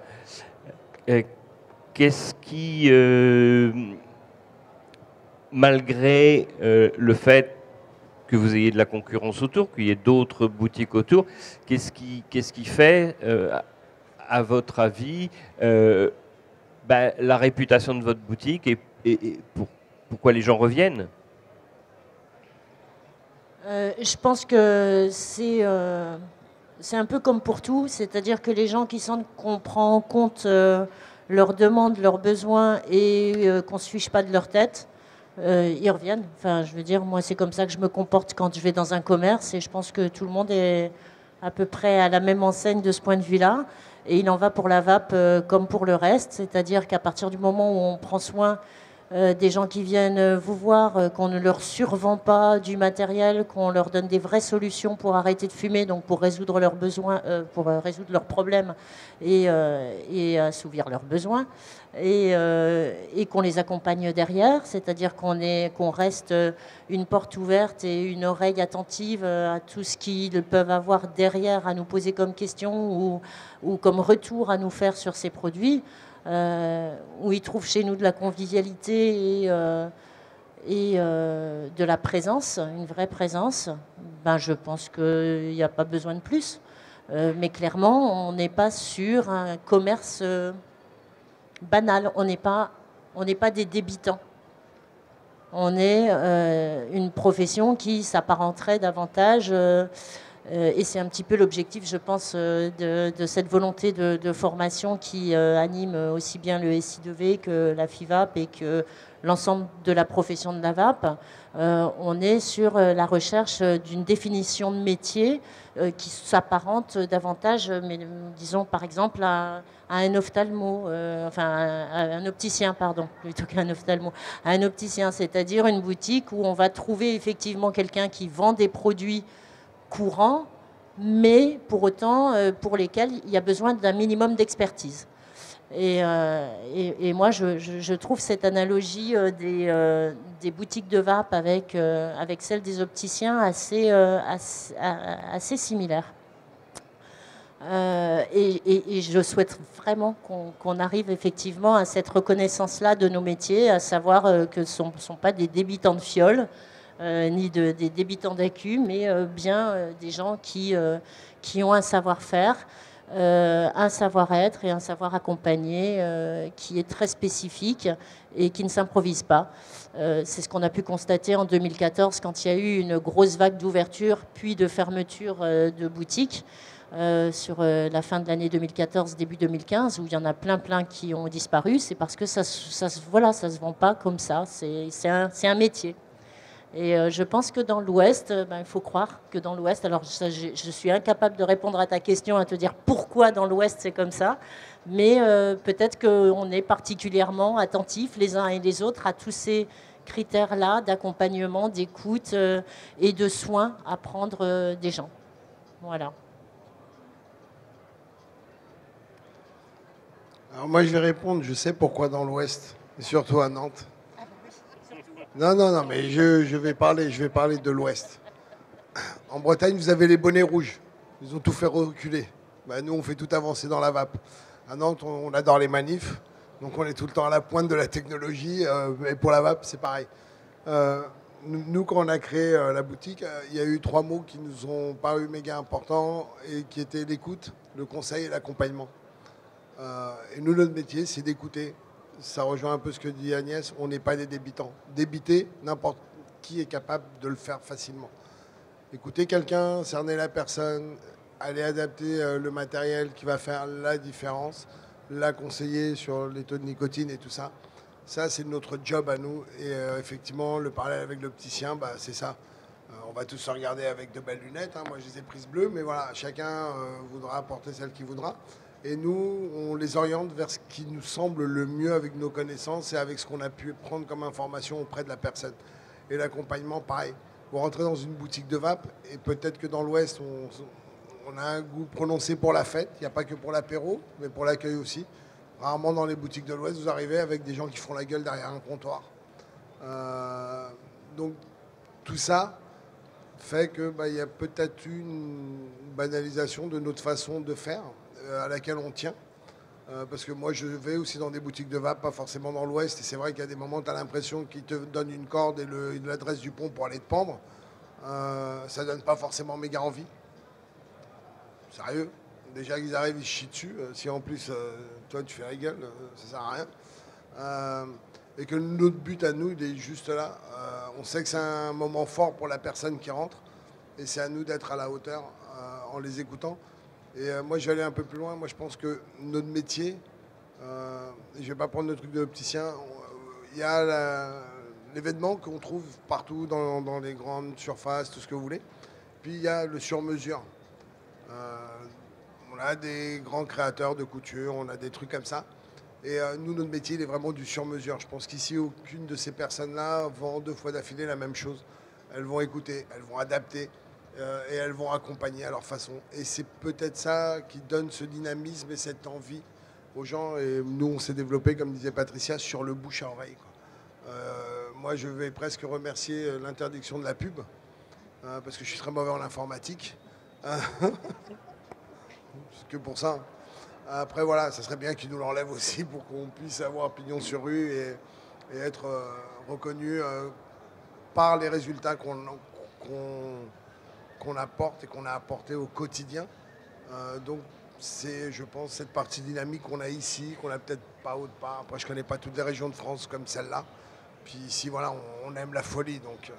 Qu'est-ce qui, malgré le fait que vous ayez de la concurrence autour, qu'il y ait d'autres boutiques autour, qu'est-ce qui fait, à votre avis, la réputation de votre boutique et pourquoi les gens reviennent?
Je pense que c'est un peu comme pour tout, c'est-à-dire que les gens qui sentent qu'on prend en compte leurs demandes, leurs besoins et qu'on ne se fiche pas de leur tête, ils reviennent. Enfin, je veux dire, moi, c'est comme ça que je me comporte quand je vais dans un commerce et je pense que tout le monde est à peu près à la même enseigne de ce point de vue-là. Et il en va pour la vape comme pour le reste, c'est-à-dire qu'à partir du moment où on prend soin des gens qui viennent vous voir, qu'on ne leur survend pas du matériel, qu'on leur donne des vraies solutions pour arrêter de fumer, donc pour résoudre leurs besoins, pour résoudre leurs problèmes et assouvir leurs besoins, et qu'on les accompagne derrière, c'est-à-dire qu'on reste une porte ouverte et une oreille attentive à tout ce qu'ils peuvent avoir derrière à nous poser comme question ou comme retour à nous faire sur ces produits. Où ils trouvent chez nous de la convivialité et de la présence, une vraie présence, ben je pense qu'il n'y a pas besoin de plus. Mais clairement, on n'est pas sur un commerce banal, on n'est pas des débitants. On est une profession qui s'apparenterait davantage Et c'est un petit peu l'objectif, je pense, de cette volonté de formation qui anime aussi bien le SI2V que la FIVAP et que l'ensemble de la profession de la VAP. On est sur la recherche d'une définition de métier qui s'apparente davantage, mais, disons par exemple, à un ophtalmo, à un opticien, pardon, plutôt qu'un ophtalmo, à un opticien, c'est-à-dire une boutique où on va trouver effectivement quelqu'un qui vend des produits courants, mais pour autant pour lesquels il y a besoin d'un minimum d'expertise. Et moi, je trouve cette analogie des boutiques de vape avec celle des opticiens assez similaire. Et je souhaite vraiment qu'on arrive effectivement à cette reconnaissance-là de nos métiers, à savoir que ce ne sont pas des débitants de fioles, ni des débitants d'accu, mais bien des gens qui ont un savoir-faire, un savoir-être et un savoir accompagné qui est très spécifique et qui ne s'improvise pas. C'est ce qu'on a pu constater en 2014 quand il y a eu une grosse vague d'ouverture puis de fermeture de boutiques sur la fin de l'année 2014, début 2015, où il y en a plein qui ont disparu. C'est parce que ça se vend pas comme ça. C'est un métier. Et je pense que dans l'Ouest, il faut croire que dans l'Ouest, alors je suis incapable de répondre à ta question, à te dire pourquoi dans l'Ouest c'est comme ça, mais peut-être qu'on est particulièrement attentifs les uns et les autres à tous ces critères-là d'accompagnement, d'écoute et de soins à prendre des gens. Voilà.
Alors moi je vais répondre, je sais pourquoi dans l'Ouest, et surtout à Nantes. Non, mais je vais parler de l'Ouest. En Bretagne, vous avez les bonnets rouges. Ils ont tout fait reculer. Nous, on fait tout avancer dans la vape. À Nantes, on adore les manifs. Donc, on est tout le temps à la pointe de la technologie. Et pour la vape, c'est pareil. Nous, quand on a créé la boutique, il y a eu 3 mots qui nous ont paru méga importants et qui étaient l'écoute, le conseil et l'accompagnement. Et nous, notre métier, c'est d'écouter. Ça rejoint un peu ce que dit Agnès, on n'est pas des débitants. Débiter, n'importe qui est capable de le faire facilement. Écouter quelqu'un, cerner la personne, aller adapter le matériel qui va faire la différence, la conseiller sur les taux de nicotine et tout ça. Ça, c'est notre job à nous. Et effectivement, le parallèle avec l'opticien, c'est ça. On va tous se regarder avec de belles lunettes. Moi, je les ai prises bleues, mais voilà, chacun voudra porter celle qu'il voudra. Et nous, on les oriente vers ce qui nous semble le mieux avec nos connaissances et avec ce qu'on a pu prendre comme information auprès de la personne. Et l'accompagnement, pareil. Vous rentrez dans une boutique de vape et peut-être que dans l'Ouest, on a un goût prononcé pour la fête. Il n'y a pas que pour l'apéro, mais pour l'accueil aussi. Rarement dans les boutiques de l'Ouest, vous arrivez avec des gens qui font la gueule derrière un comptoir. Donc tout ça fait qu'il y a peut-être une banalisation de notre façon de faire, à laquelle on tient. Parce que moi, je vais aussi dans des boutiques de vape, pas forcément dans l'Ouest. Et c'est vrai qu'il y a des moments où tu as l'impression qu'ils te donnent une corde et l'adresse du pont pour aller te pendre. Ça donne pas forcément méga envie. Sérieux. Déjà qu'ils arrivent, ils se chient dessus. Si en plus, toi, tu fais la gueule, ça sert à rien. Et que notre but à nous, il est juste là. On sait que c'est un moment fort pour la personne qui rentre. Et c'est à nous d'être à la hauteur en les écoutant. Et moi, je vais aller un peu plus loin. Moi, je pense que notre métier, je ne vais pas prendre le truc de l'opticien, il y a l'événement qu'on trouve partout dans les grandes surfaces, tout ce que vous voulez. Puis, il y a le sur-mesure. On a des grands créateurs de couture, on a des trucs comme ça. Et nous, notre métier, il est vraiment du sur-mesure. Je pense qu'ici, aucune de ces personnes-là vend 2 fois d'affilée la même chose. Elles vont écouter, elles vont adapter. Et elles vont accompagner à leur façon. Et c'est peut-être ça qui donne ce dynamisme et cette envie aux gens. Et nous, on s'est développé, comme disait Patricia, sur le bouche à oreille. Moi, je vais presque remercier l'interdiction de la pub, parce que je suis très mauvais en informatique. C'est que pour ça. Après, voilà, ça serait bien qu'ils nous l'enlèvent aussi pour qu'on puisse avoir pignon sur rue et être reconnu par les résultats qu'on apporte et qu'on a apporté au quotidien. Donc c'est, je pense, cette partie dynamique qu'on a ici, qu'on n'a peut-être pas autre part. Après, je ne connais pas toutes les régions de France comme celle-là. Puis ici, voilà, on aime la folie. Donc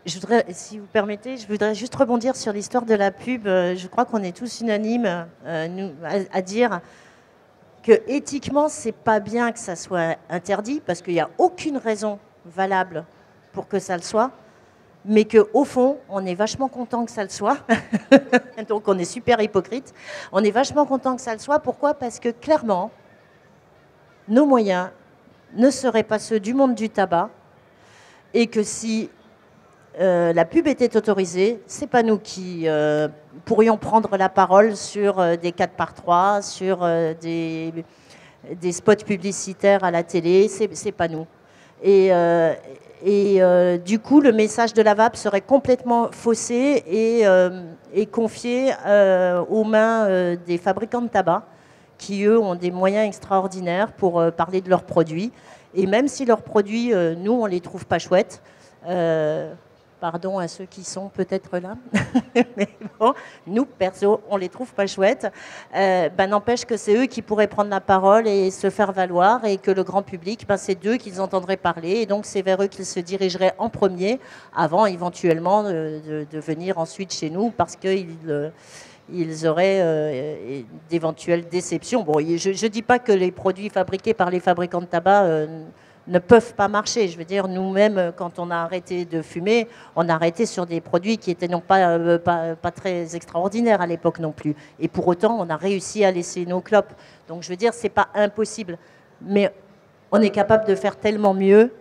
Je voudrais, si vous permettez, je voudrais juste rebondir sur l'histoire de la pub. Je crois qu'on est tous unanimes à dire que éthiquement, c'est pas bien que ça soit interdit parce qu'il n'y a aucune raison valable pour que ça le soit, mais qu'au fond, on est vachement content que ça le soit. Donc on est super hypocrite. On est vachement content que ça le soit. Pourquoi ? Parce que clairement, nos moyens ne seraient pas ceux du monde du tabac et que si la pub était autorisée, c'est pas nous qui pourrions prendre la parole sur des 4x3, sur des spots publicitaires à la télé, c'est pas nous. Et du coup, le message de la VAP serait complètement faussé et confié aux mains des fabricants de tabac, qui eux ont des moyens extraordinaires pour parler de leurs produits. Et même si leurs produits, nous, on les trouve pas chouettes, pardon à ceux qui sont peut-être là, mais bon, nous, perso, on les trouve pas chouettes. N'empêche que c'est eux qui pourraient prendre la parole et se faire valoir, et que le grand public, c'est d'eux qu'ils entendraient parler, et donc c'est vers eux qu'ils se dirigeraient en premier, avant éventuellement de venir ensuite chez nous, parce qu'ils auraient d'éventuelles déceptions. Bon, je ne dis pas que les produits fabriqués par les fabricants de tabac ne peuvent pas marcher. Je veux dire, nous-mêmes, quand on a arrêté de fumer, on a arrêté sur des produits qui étaient non pas très extraordinaires à l'époque non plus. Et pour autant, on a réussi à laisser nos clopes. Donc, je veux dire, c'est pas impossible. Mais on est capable de faire tellement mieux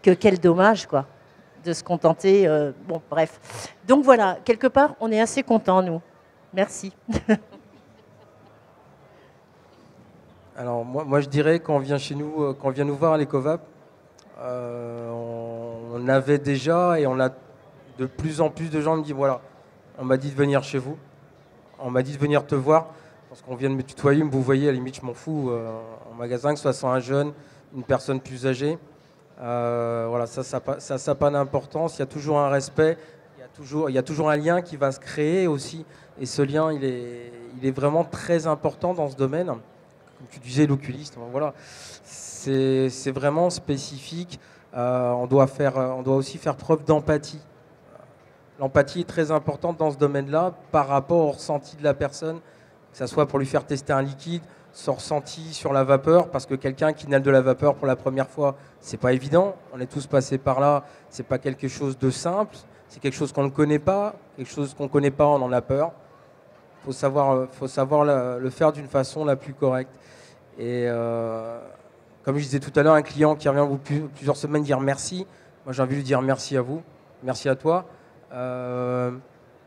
que quel dommage, quoi, de se contenter. Bon, bref. Donc voilà, quelque part, on est assez contents, nous. Merci.
Alors moi je dirais quand on vient chez nous, quand on vient nous voir à l'Ecovap, on avait déjà, et on a de plus en plus de gens qui me disent voilà, on m'a dit de venir chez vous, on m'a dit de venir te voir, parce qu'on vient de me tutoyer, vous voyez, à la limite je m'en fous, en magasin, que ce soit un jeune, une personne plus âgée, voilà, ça n'a pas d'importance, il y a toujours un respect, il y a toujours un lien qui va se créer aussi, et ce lien il est vraiment très important dans ce domaine. Comme tu disais, l'oculiste, voilà, c'est vraiment spécifique. On doit aussi faire preuve d'empathie. L'empathie est très importante dans ce domaine-là par rapport au ressenti de la personne, que ce soit pour lui faire tester un liquide, son ressenti sur la vapeur, parce que quelqu'un qui inhale de la vapeur pour la première fois, c'est pas évident. On est tous passés par là. C'est pas quelque chose de simple. C'est quelque chose qu'on ne connaît pas. Quelque chose qu'on connaît pas, on en a peur. Faut savoir le faire d'une façon la plus correcte. Et comme je disais tout à l'heure, un client qui revient au bout de plusieurs semaines dire merci. Moi, j'ai envie de lui dire merci à vous, merci à toi.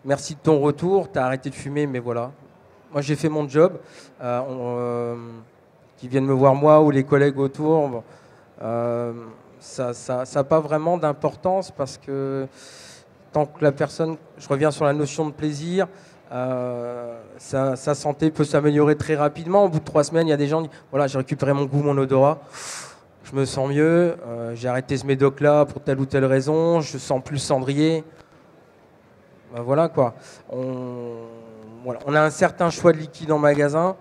Merci de ton retour. Tu as arrêté de fumer, mais voilà. Moi, j'ai fait mon job. Qui viennent me voir moi ou les collègues autour, ça n'a pas vraiment d'importance parce que tant que la personne, je reviens sur la notion de plaisir, sa santé peut s'améliorer très rapidement. Au bout de 3 semaines, il y a des gens qui disent voilà, j'ai récupéré mon goût, mon odorat, je me sens mieux, j'ai arrêté ce médoc-là pour telle ou telle raison, je sens plus cendrier. Ben voilà quoi. On a un certain choix de liquide en magasin.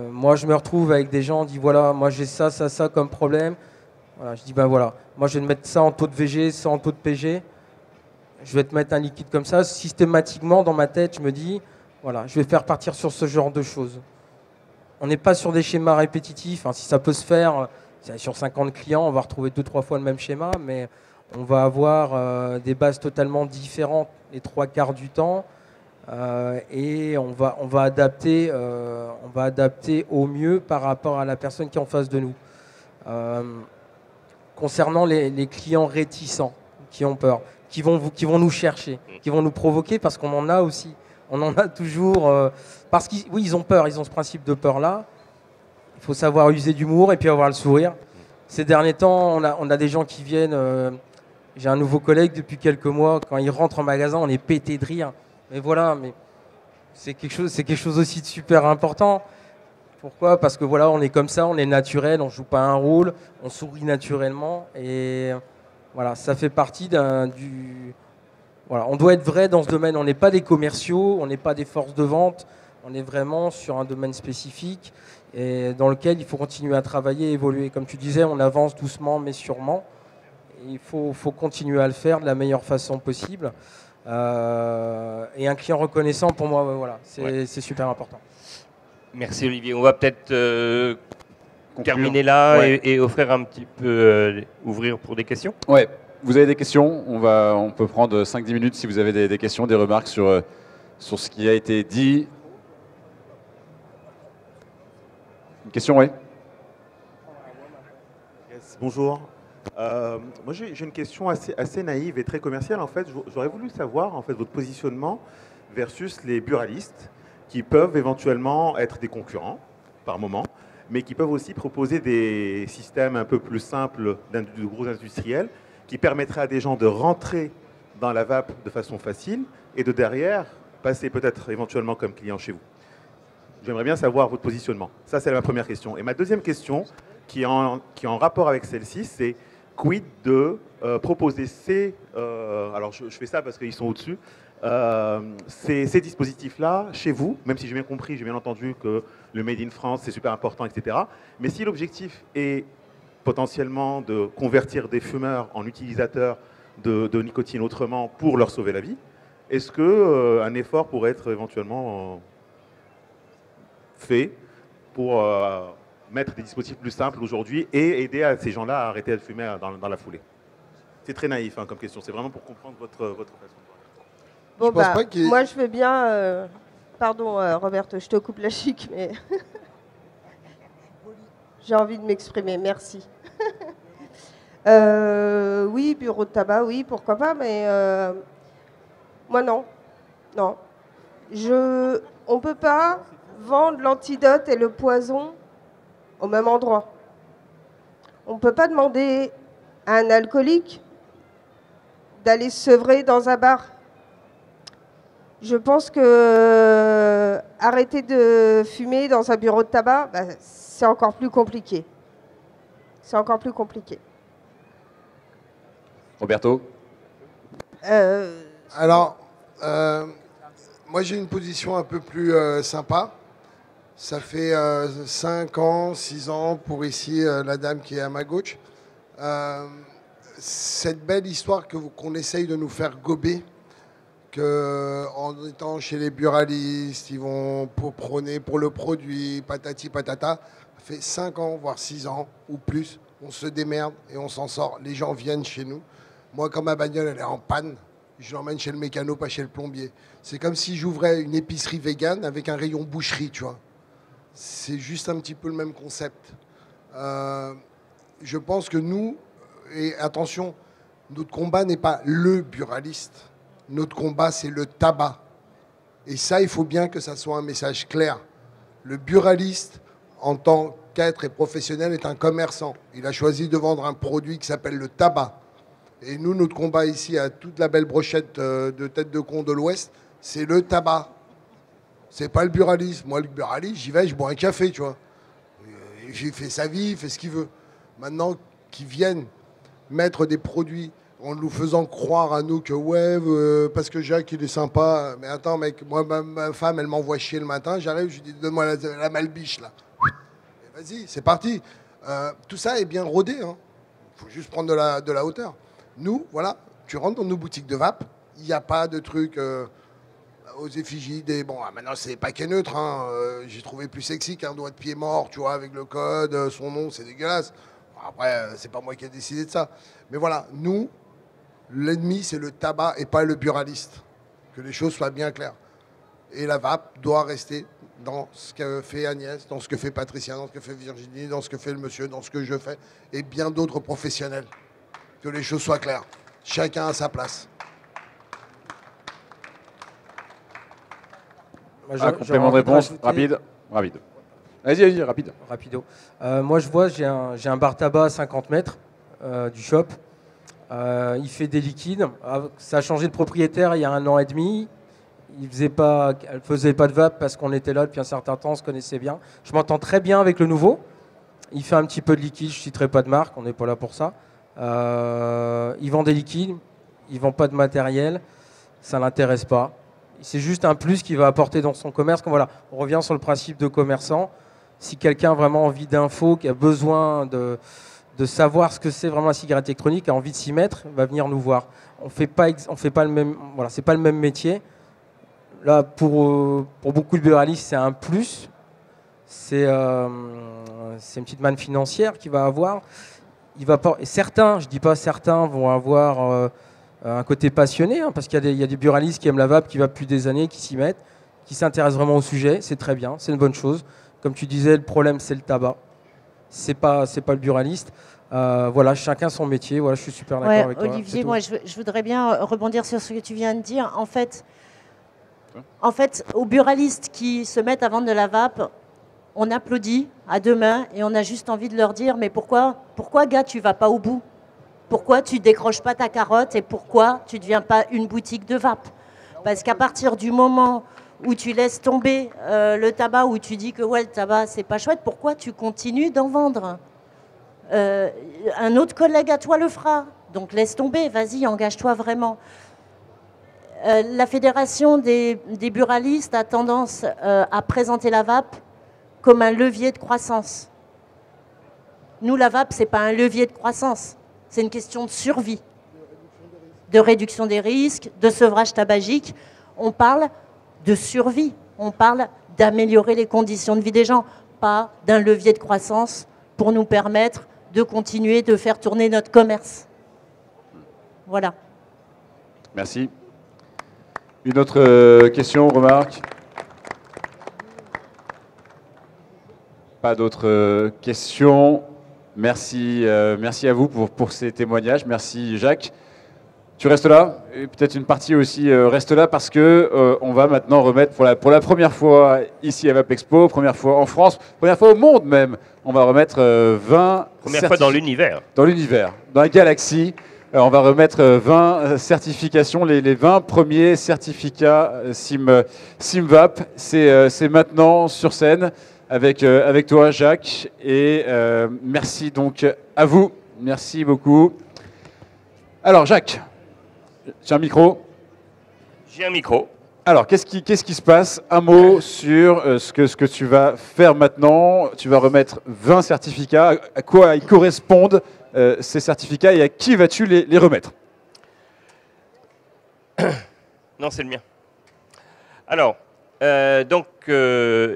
Moi, je me retrouve avec des gens qui disent voilà, moi j'ai ça comme problème. Voilà, je dis ben voilà, moi je vais te mettre ça en taux de VG, ça en taux de PG. Je vais te mettre un liquide comme ça. Systématiquement, dans ma tête, je me dis, voilà, je vais faire partir sur ce genre de choses. On n'est pas sur des schémas répétitifs. Si ça peut se faire, sur 50 clients, on va retrouver 2-3 fois le même schéma, mais on va avoir des bases totalement différentes les 3/4 du temps. Et on va adapter au mieux par rapport à la personne qui est en face de nous. Concernant les clients réticents, qui ont peur, qui vont nous chercher, qui vont nous provoquer, parce qu'on en a aussi. On en a toujours. Parce qu'ils ont peur, ils ont ce principe de peur-là. Il faut savoir user d'humour et puis avoir le sourire. Ces derniers temps, on a des gens qui viennent. J'ai un nouveau collègue depuis quelques mois. Quand il rentre en magasin, on est pété de rire. Mais voilà, mais c'est quelque chose aussi de super important. Pourquoi ? Parce que voilà, on est comme ça, on est naturel, on ne joue pas un rôle, on sourit naturellement. Et voilà, ça fait partie Voilà, on doit être vrai dans ce domaine. On n'est pas des commerciaux, on n'est pas des forces de vente. On est vraiment sur un domaine spécifique et dans lequel il faut continuer à travailler et évoluer. Comme tu disais, on avance doucement mais sûrement. Il faut continuer à le faire de la meilleure façon possible. Et un client reconnaissant, pour moi, voilà, c'est super important.
Merci Olivier. On va peut-être terminer là et offrir un petit peu, ouvrir pour des questions.
Ouais, vous avez des questions, on peut prendre 5-10 minutes si vous avez des questions, des remarques sur ce qui a été dit. Une question, oui.
Yes, bonjour. Moi, j'ai une question assez naïve et très commerciale. En fait, j'aurais voulu savoir en fait votre positionnement versus les buralistes qui peuvent éventuellement être des concurrents par moment, mais qui peuvent aussi proposer des systèmes un peu plus simples de gros industriels qui permettraient à des gens de rentrer dans la vape de façon facile et de derrière passer peut-être éventuellement comme client chez vous. J'aimerais bien savoir votre positionnement. Ça, c'est ma première question. Et ma deuxième question, qui est en rapport avec celle-ci, c'est quid de proposer alors je fais ça parce qu'ils sont au-dessus, ces dispositifs-là chez vous, même si j'ai bien compris, j'ai bien entendu que le Made in France, c'est super important, etc. Mais si l'objectif est potentiellement de convertir des fumeurs en utilisateurs de nicotine autrement pour leur sauver la vie, est-ce qu'un effort pourrait être éventuellement fait pour mettre des dispositifs plus simples aujourd'hui et aider à ces gens-là à arrêter de fumer dans la foulée? C'est très naïf comme question, c'est vraiment pour comprendre votre façon de voir.
Bon, moi je veux bien... Pardon Roberto, je te coupe la chic, mais j'ai envie de m'exprimer, merci. Oui, bureau de tabac, oui, pourquoi pas, mais moi non. Non. On ne peut pas vendre l'antidote et le poison au même endroit. On ne peut pas demander à un alcoolique d'aller se sevrer dans un bar. Je pense que arrêter de fumer dans un bureau de tabac, c'est encore plus compliqué. C'est encore plus compliqué.
Roberto?
Alors, moi j'ai une position un peu plus sympa. Ça fait 5 ans, 6 ans pour ici la dame qui est à ma gauche. Cette belle histoire qu'on essaye de nous faire gober, qu'en étant chez les buralistes, ils vont prôner pour le produit, patati patata. Ça fait 5 ans, voire 6 ans ou plus, on se démerde et on s'en sort. Les gens viennent chez nous. Moi, quand ma bagnole elle est en panne, je l'emmène chez le mécano, pas chez le plombier. C'est comme si j'ouvrais une épicerie végane avec un rayon boucherie, tu vois. C'est juste un petit peu le même concept. Je pense que nous, et attention, notre combat n'est pas le buraliste. Notre combat, c'est le tabac. Et ça, il faut bien que ça soit un message clair. Le buraliste, en tant qu'être et professionnel, est un commerçant. Il a choisi de vendre un produit qui s'appelle le tabac. Et nous, notre combat ici, à toute la belle brochette de tête de con de l'Ouest, c'est le tabac. C'est pas le buraliste. Moi, le buraliste, j'y vais, je bois un café, tu vois. J'ai fait sa vie, il fait ce qu'il veut. Maintenant, qu'ils viennent mettre des produits en nous faisant croire à nous que ouais, parce que Jacques il est sympa. Mais attends mec, moi ma femme elle m'envoie chier le matin, j'arrive, je lui dis donne-moi la malbiche là. Et vas-y, c'est parti. Tout ça est bien rodé, hein. Faut juste prendre de la hauteur. Nous, voilà, tu rentres dans nos boutiques de vape, il n'y a pas de trucs aux effigies des... Bon, maintenant c'est paquet neutre, hein. J'ai trouvé plus sexy qu'un doigt de pied mort, tu vois, avec le code, son nom, c'est dégueulasse. Après, c'est pas moi qui ai décidé de ça. Mais voilà, nous, l'ennemi, c'est le tabac et pas le buraliste. Que les choses soient bien claires. Et la vape doit rester dans ce que fait Agnès, dans ce que fait Patricia, dans ce que fait Virginie, dans ce que fait le monsieur, dans ce que je fais, et bien d'autres professionnels. Que les choses soient claires. Chacun à sa place.
Complément de réponse, rapide. Vas-y, rapide.
Rapido. Moi, je vois, j'ai un bar tabac à 50 mètres du shop. Il fait des liquides. Ça a changé de propriétaire il y a 1 an et demi. Elle ne faisait pas de vape parce qu'on était là depuis un certain temps, on se connaissait bien. Je m'entends très bien avec le nouveau. Il fait un petit peu de liquide, je ne citerai pas de marque, on n'est pas là pour ça. Il vend des liquides, il ne vend pas de matériel, ça ne l'intéresse pas. C'est juste un plus qu'il va apporter dans son commerce. Voilà, on revient sur le principe de commerçant. Si quelqu'un a vraiment envie d'infos, qui a besoin de savoir ce que c'est vraiment la cigarette électronique, a envie de s'y mettre, va venir nous voir. On fait pas le même, voilà, c'est pas le même métier. Là, pour beaucoup de buralistes, c'est un plus. C'est une petite manne financière qu'il va avoir. Il va pas, certains, je dis pas certains, vont avoir un côté passionné, hein, parce qu'il y a des buralistes qui aiment la vape, qui vapent depuis des années, qui s'y mettent, qui s'intéressent vraiment au sujet. C'est très bien, c'est une bonne chose. Comme tu disais, le problème, c'est le tabac. C'est pas le buraliste. Voilà, chacun son métier. Voilà, je suis super d'accord avec toi.
Olivier, moi, je voudrais bien rebondir sur ce que tu viens de dire. En fait, aux buralistes qui se mettent à vendre de la vape, on applaudit à deux mains et on a juste envie de leur dire, mais pourquoi, gars, tu vas pas au bout? Pourquoi tu décroches pas ta carotte et pourquoi tu ne deviens pas une boutique de vape? Parce qu'à partir du moment où tu laisses tomber le tabac, où tu dis que ouais, le tabac, c'est pas chouette, pourquoi tu continues d'en vendre? Un autre collègue à toi le fera. Donc laisse tomber, vas-y, engage-toi vraiment. La fédération des buralistes a tendance à présenter la vape comme un levier de croissance. Nous, la vape, ce n'est pas un levier de croissance. C'est une question de survie, de réduction des risques, de sevrage tabagique. On parle de survie. On parle d'améliorer les conditions de vie des gens, pas d'un levier de croissance pour nous permettre de continuer de faire tourner notre commerce. Voilà.
Merci. Une autre question, remarque? Pas d'autres questions. Merci, merci à vous pour ces témoignages. Merci Jacques. Tu restes là, et peut-être une partie aussi reste là parce que on va maintenant remettre pour la première fois ici à Vapexpo, première fois en France, première fois au monde même, on va remettre 20
Première fois dans l'univers.
Dans l'univers, dans la galaxie. On va remettre 20 certifications, les 20 premiers certificats SimVap. C'est maintenant sur scène avec toi Jacques et merci donc à vous. Merci beaucoup. Alors Jacques, j'ai un micro.
J'ai un micro.
Alors, qu'est-ce qui se passe? Un mot sur ce que tu vas faire maintenant. Tu vas remettre 20 certificats. À quoi ils correspondent ces certificats et à qui vas-tu les remettre?
Non, c'est le mien. Alors,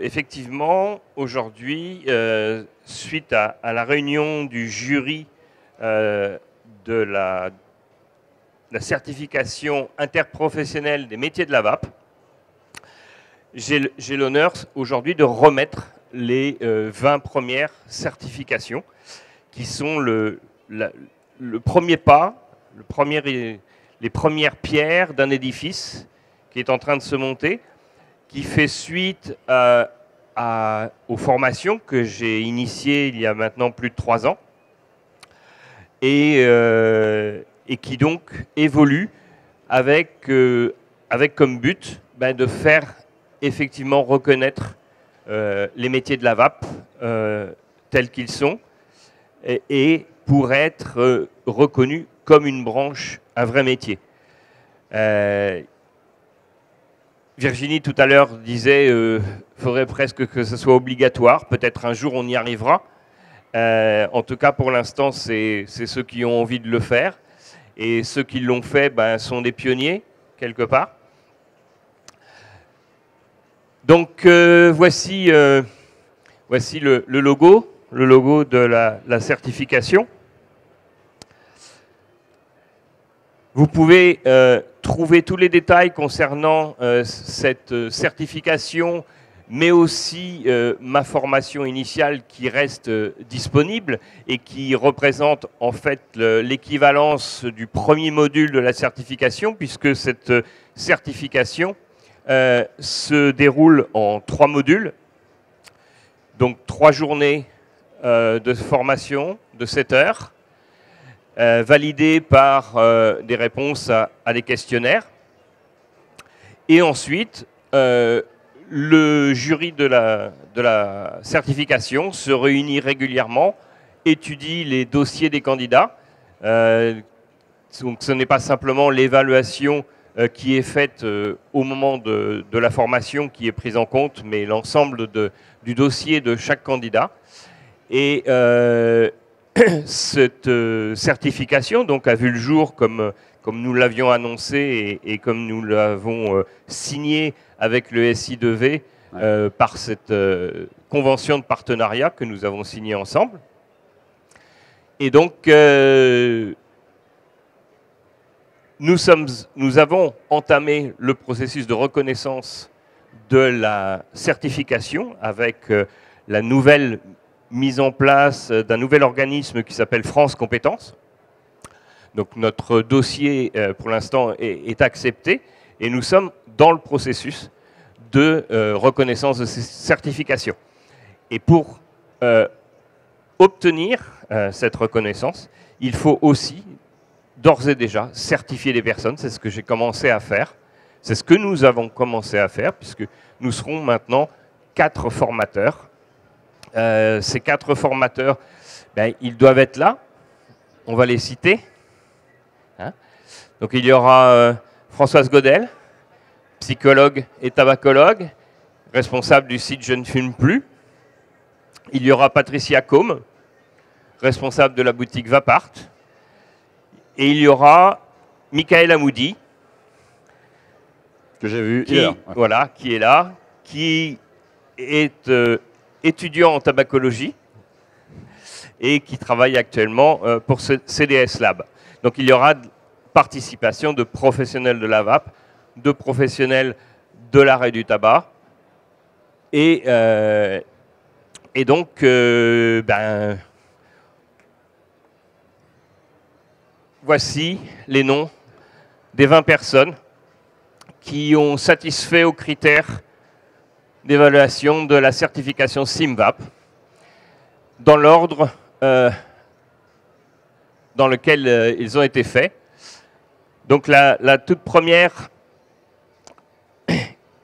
effectivement, aujourd'hui, suite à la réunion du jury de la certification interprofessionnelle des métiers de la vape, j'ai l'honneur aujourd'hui de remettre les 20 premières certifications qui sont le premier pas, les premières pierres d'un édifice qui est en train de se monter, qui fait suite aux formations que j'ai initiées il y a maintenant plus de 3 ans et qui donc évolue avec comme but de faire effectivement reconnaître les métiers de la vape tels qu'ils sont et pour être reconnus comme une branche, un vrai métier. Virginie tout à l'heure disait faudrait presque que ce soit obligatoire, peut-être un jour on y arrivera. En tout cas pour l'instant c'est ceux qui ont envie de le faire. Et ceux qui l'ont fait sont des pionniers, quelque part. Donc voici le logo de la certification. Vous pouvez trouver tous les détails concernant cette certification, mais aussi ma formation initiale qui reste disponible et qui représente en fait l'équivalence du premier module de la certification, puisque cette certification se déroule en 3 modules, donc 3 journées de formation de 7 heures, validées par des réponses à des questionnaires, et ensuite le jury de la certification se réunit régulièrement, étudie les dossiers des candidats. Donc ce n'est pas simplement l'évaluation qui est faite au moment de la formation qui est prise en compte, mais l'ensemble du dossier de chaque candidat. Et cette certification donc, a vu le jour comme nous l'avions annoncé et comme nous l'avons signé avec le SI2V par cette convention de partenariat que nous avons signée ensemble. Et donc, nous avons entamé le processus de reconnaissance de la certification avec la nouvelle mise en place d'un nouvel organisme qui s'appelle France Compétences. Donc notre dossier, pour l'instant, est accepté et nous sommes dans le processus de reconnaissance de ces certifications. Et pour obtenir cette reconnaissance, il faut aussi, d'ores et déjà, certifier les personnes. C'est ce que j'ai commencé à faire. C'est ce que nous avons commencé à faire, puisque nous serons maintenant 4 formateurs. Ces 4 formateurs, ben, ils doivent être là. On va les citer. Hein? Donc il y aura Françoise Godel, psychologue et tabacologue, responsable du site Je ne fume plus. Il y aura Patricia Combe, responsable de la boutique Vapart. Et il y aura Michael Amoudi,
que j'ai vu hier.
Voilà, qui est là, qui est étudiant en tabacologie et qui travaille actuellement pour ce CDS Lab. Donc il y aura participation de professionnels de la vape, de professionnels de l'arrêt du tabac. Et donc, ben, voici les noms des 20 personnes qui ont satisfait aux critères d'évaluation de la certification SIMVAP dans l'ordre dans lequel ils ont été faits. Donc la toute première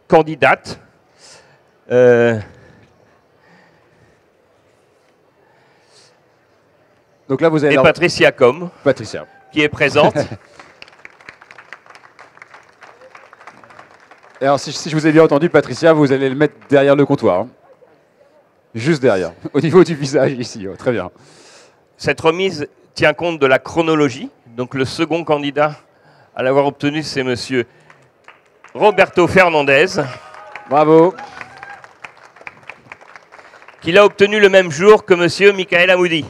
candidate
donc là, vous avez
et Patricia Combe,
Patricia,
qui est présente.
Et alors, si je vous ai bien entendu, Patricia, vous allez le mettre derrière le comptoir. Hein. Juste derrière, au niveau du visage ici. Oh, très bien.
Cette remise tient compte de la chronologie. Donc le second candidat à l'avoir obtenu, c'est monsieur Roberto Fernandez.
Bravo.
Qui l'a obtenu le même jour que monsieur Michael Amoudi.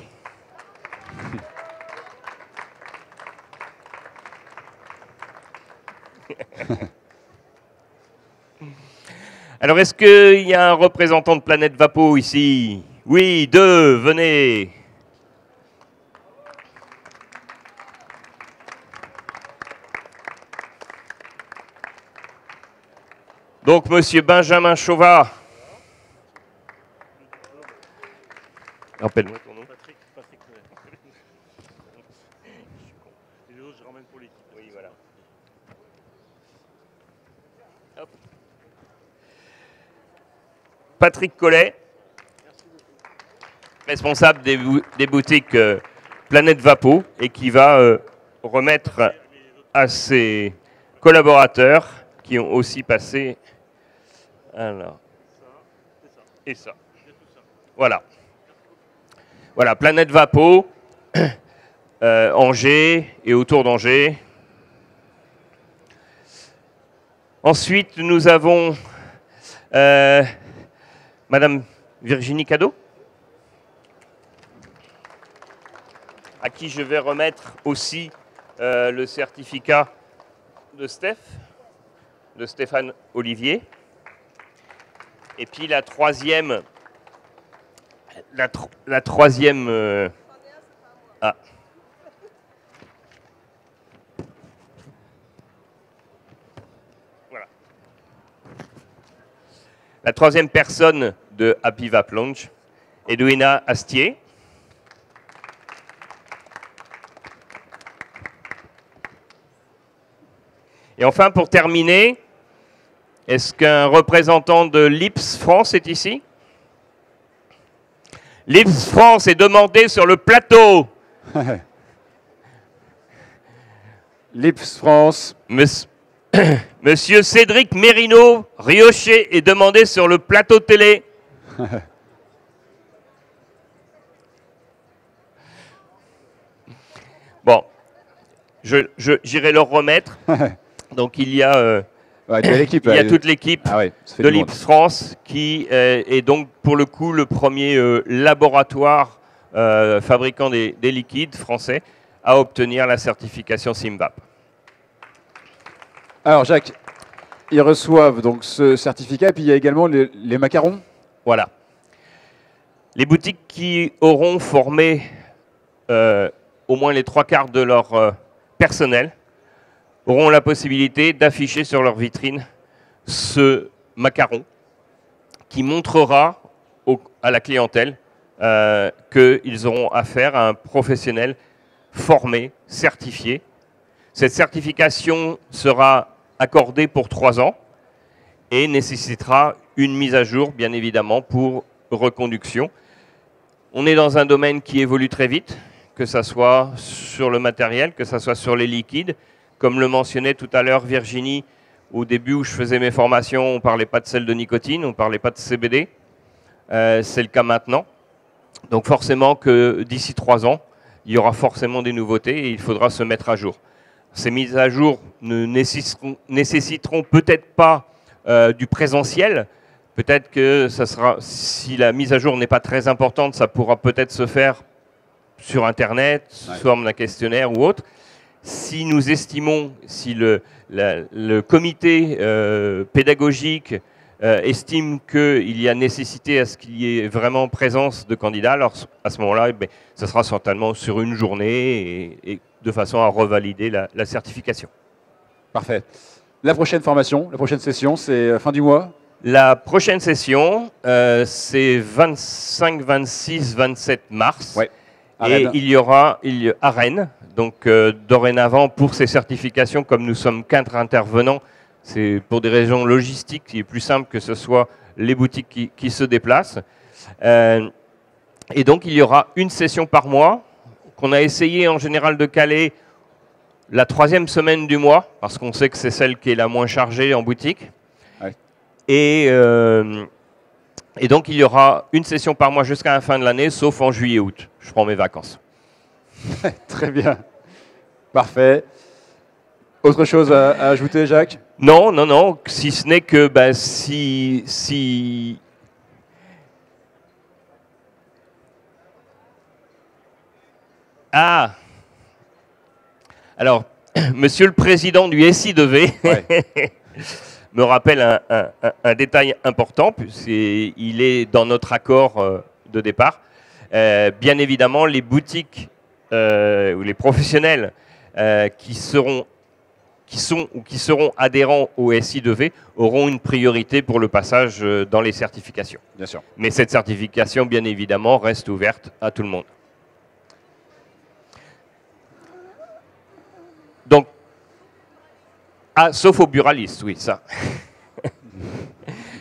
Alors, est-ce qu'il y a un représentant de Planète Vapo ici? Oui, 2, venez. Donc, monsieur Benjamin Chauvat. Rappelle-moi ton nom. Patrick. Les autres, je ramène pour l'équipe. Oui, voilà. Hop. Patrick Collet, responsable des boutiques Planète Vapo et qui va remettre à ses collaborateurs qui ont aussi passé alors, et ça. Voilà. Voilà, Planète Vapo, Angers et autour d'Angers. Ensuite, nous avons Madame Virginie Cadeau, à qui je vais remettre aussi le certificat de Stéphane Olivier. Et puis la troisième, ah. Voilà. La troisième personne de Happy Vape Lounge, Edwina Astier. Et enfin, pour terminer, est-ce qu'un représentant de Lips France est ici? Lips France est demandé sur le plateau.
Lips France.
Monsieur Cédric Mérino Riocher est demandé sur le plateau télé. Bon, j'irai leur remettre. Donc il y a,
Ouais, tu as l'équipe,
il y a
là.
toute l'équipe
Ah ouais, ça fait
de
du monde.
l'IPS France qui est donc pour le coup le premier laboratoire fabricant des liquides français à obtenir la certification SIMVAP.
Alors Jacques, ils reçoivent donc ce certificat, et puis il y a également les macarons.
Voilà. Les boutiques qui auront formé au moins les 3/4 de leur personnel auront la possibilité d'afficher sur leur vitrine ce macaron qui montrera à la clientèle qu'ils auront affaire à un professionnel formé, certifié. Cette certification sera accordée pour 3 ans et nécessitera une mise à jour, bien évidemment, pour reconduction. On est dans un domaine qui évolue très vite, que ce soit sur le matériel, que ce soit sur les liquides. Comme le mentionnait tout à l'heure Virginie, au début où je faisais mes formations, on ne parlait pas de sel de nicotine, on ne parlait pas de CBD. C'est le cas maintenant. Donc forcément que d'ici 3 ans, il y aura forcément des nouveautés et il faudra se mettre à jour. Ces mises à jour ne nécessiteront peut-être pas du présentiel. Peut-être que ça sera, si la mise à jour n'est pas très importante, ça pourra peut-être se faire sur Internet, sous forme d'un questionnaire ou autre. Si nous estimons, si le comité pédagogique estime qu'il y a nécessité à ce qu'il y ait vraiment présence de candidats, alors à ce moment-là, eh bien, ça sera certainement sur une journée et de façon à revalider la certification.
Parfait. La prochaine formation, la prochaine session, c'est fin du mois?
La prochaine session, c'est 25, 26, 27 mars.
Ouais.
Et il y aura à Rennes. Donc dorénavant, pour ces certifications, comme nous sommes 4 intervenants, c'est pour des raisons logistiques, il est plus simple que ce soit les boutiques qui se déplacent. Et donc il y aura une session par mois, qu'on a essayé en général de caler la 3e semaine du mois, parce qu'on sait que c'est celle qui est la moins chargée en boutique.
Ouais.
Et donc il y aura une session par mois jusqu'à la fin de l'année, sauf en juillet-août. Je prends mes vacances.
Très bien. Parfait. Autre chose à ajouter, Jacques?
Non, non, non, si ce n'est que si... Ah! Alors, monsieur le président du SI2V me rappelle un détail important, puisqu'il est dans notre accord de départ. Bien évidemment, les boutiques ou les professionnels qui sont adhérents au SI2V auront une priorité pour le passage dans les certifications.
Bien sûr.
Mais cette certification, bien évidemment, reste ouverte à tout le monde. Donc, sauf aux buralistes, oui, ça.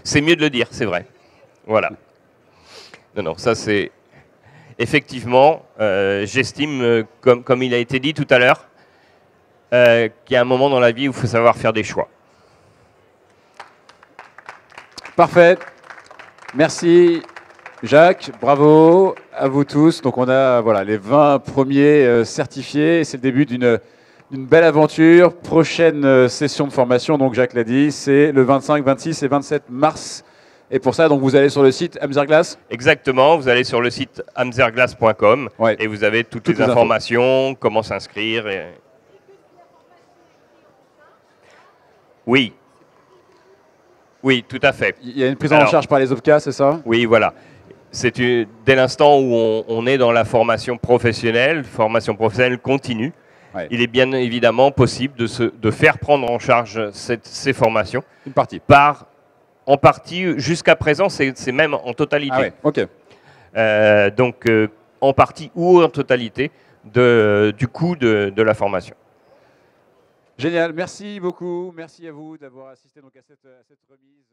C'est mieux de le dire, c'est vrai. Voilà. Non, non, ça c'est... Effectivement, j'estime, comme il a été dit tout à l'heure, qu'il y a un moment dans la vie où il faut savoir faire des choix.
Parfait. Merci Jacques, bravo à vous tous. Donc on a voilà, les 20 premiers certifiés. C'est le début d'une belle aventure. Prochaine session de formation, donc Jacques l'a dit, c'est le 25, 26 et 27 mars. Et pour ça, donc, vous allez sur le site Amzerglass.
Exactement, vous allez sur le site amzerglass.com et vous avez toutes les informations, comment s'inscrire. Oui. Oui, tout à fait.
Il y a une prise en charge par les OPCA, c'est ça?
Oui, voilà. C'est dès l'instant où on est dans la formation professionnelle continue, il est bien évidemment possible de faire prendre en charge ces formations.
Une partie.
En partie, jusqu'à présent, c'est même en totalité.
Ah ouais, ok.
Donc, en partie ou en totalité du coût de la formation.
Génial, merci beaucoup. Merci à vous d'avoir assisté donc à cette remise.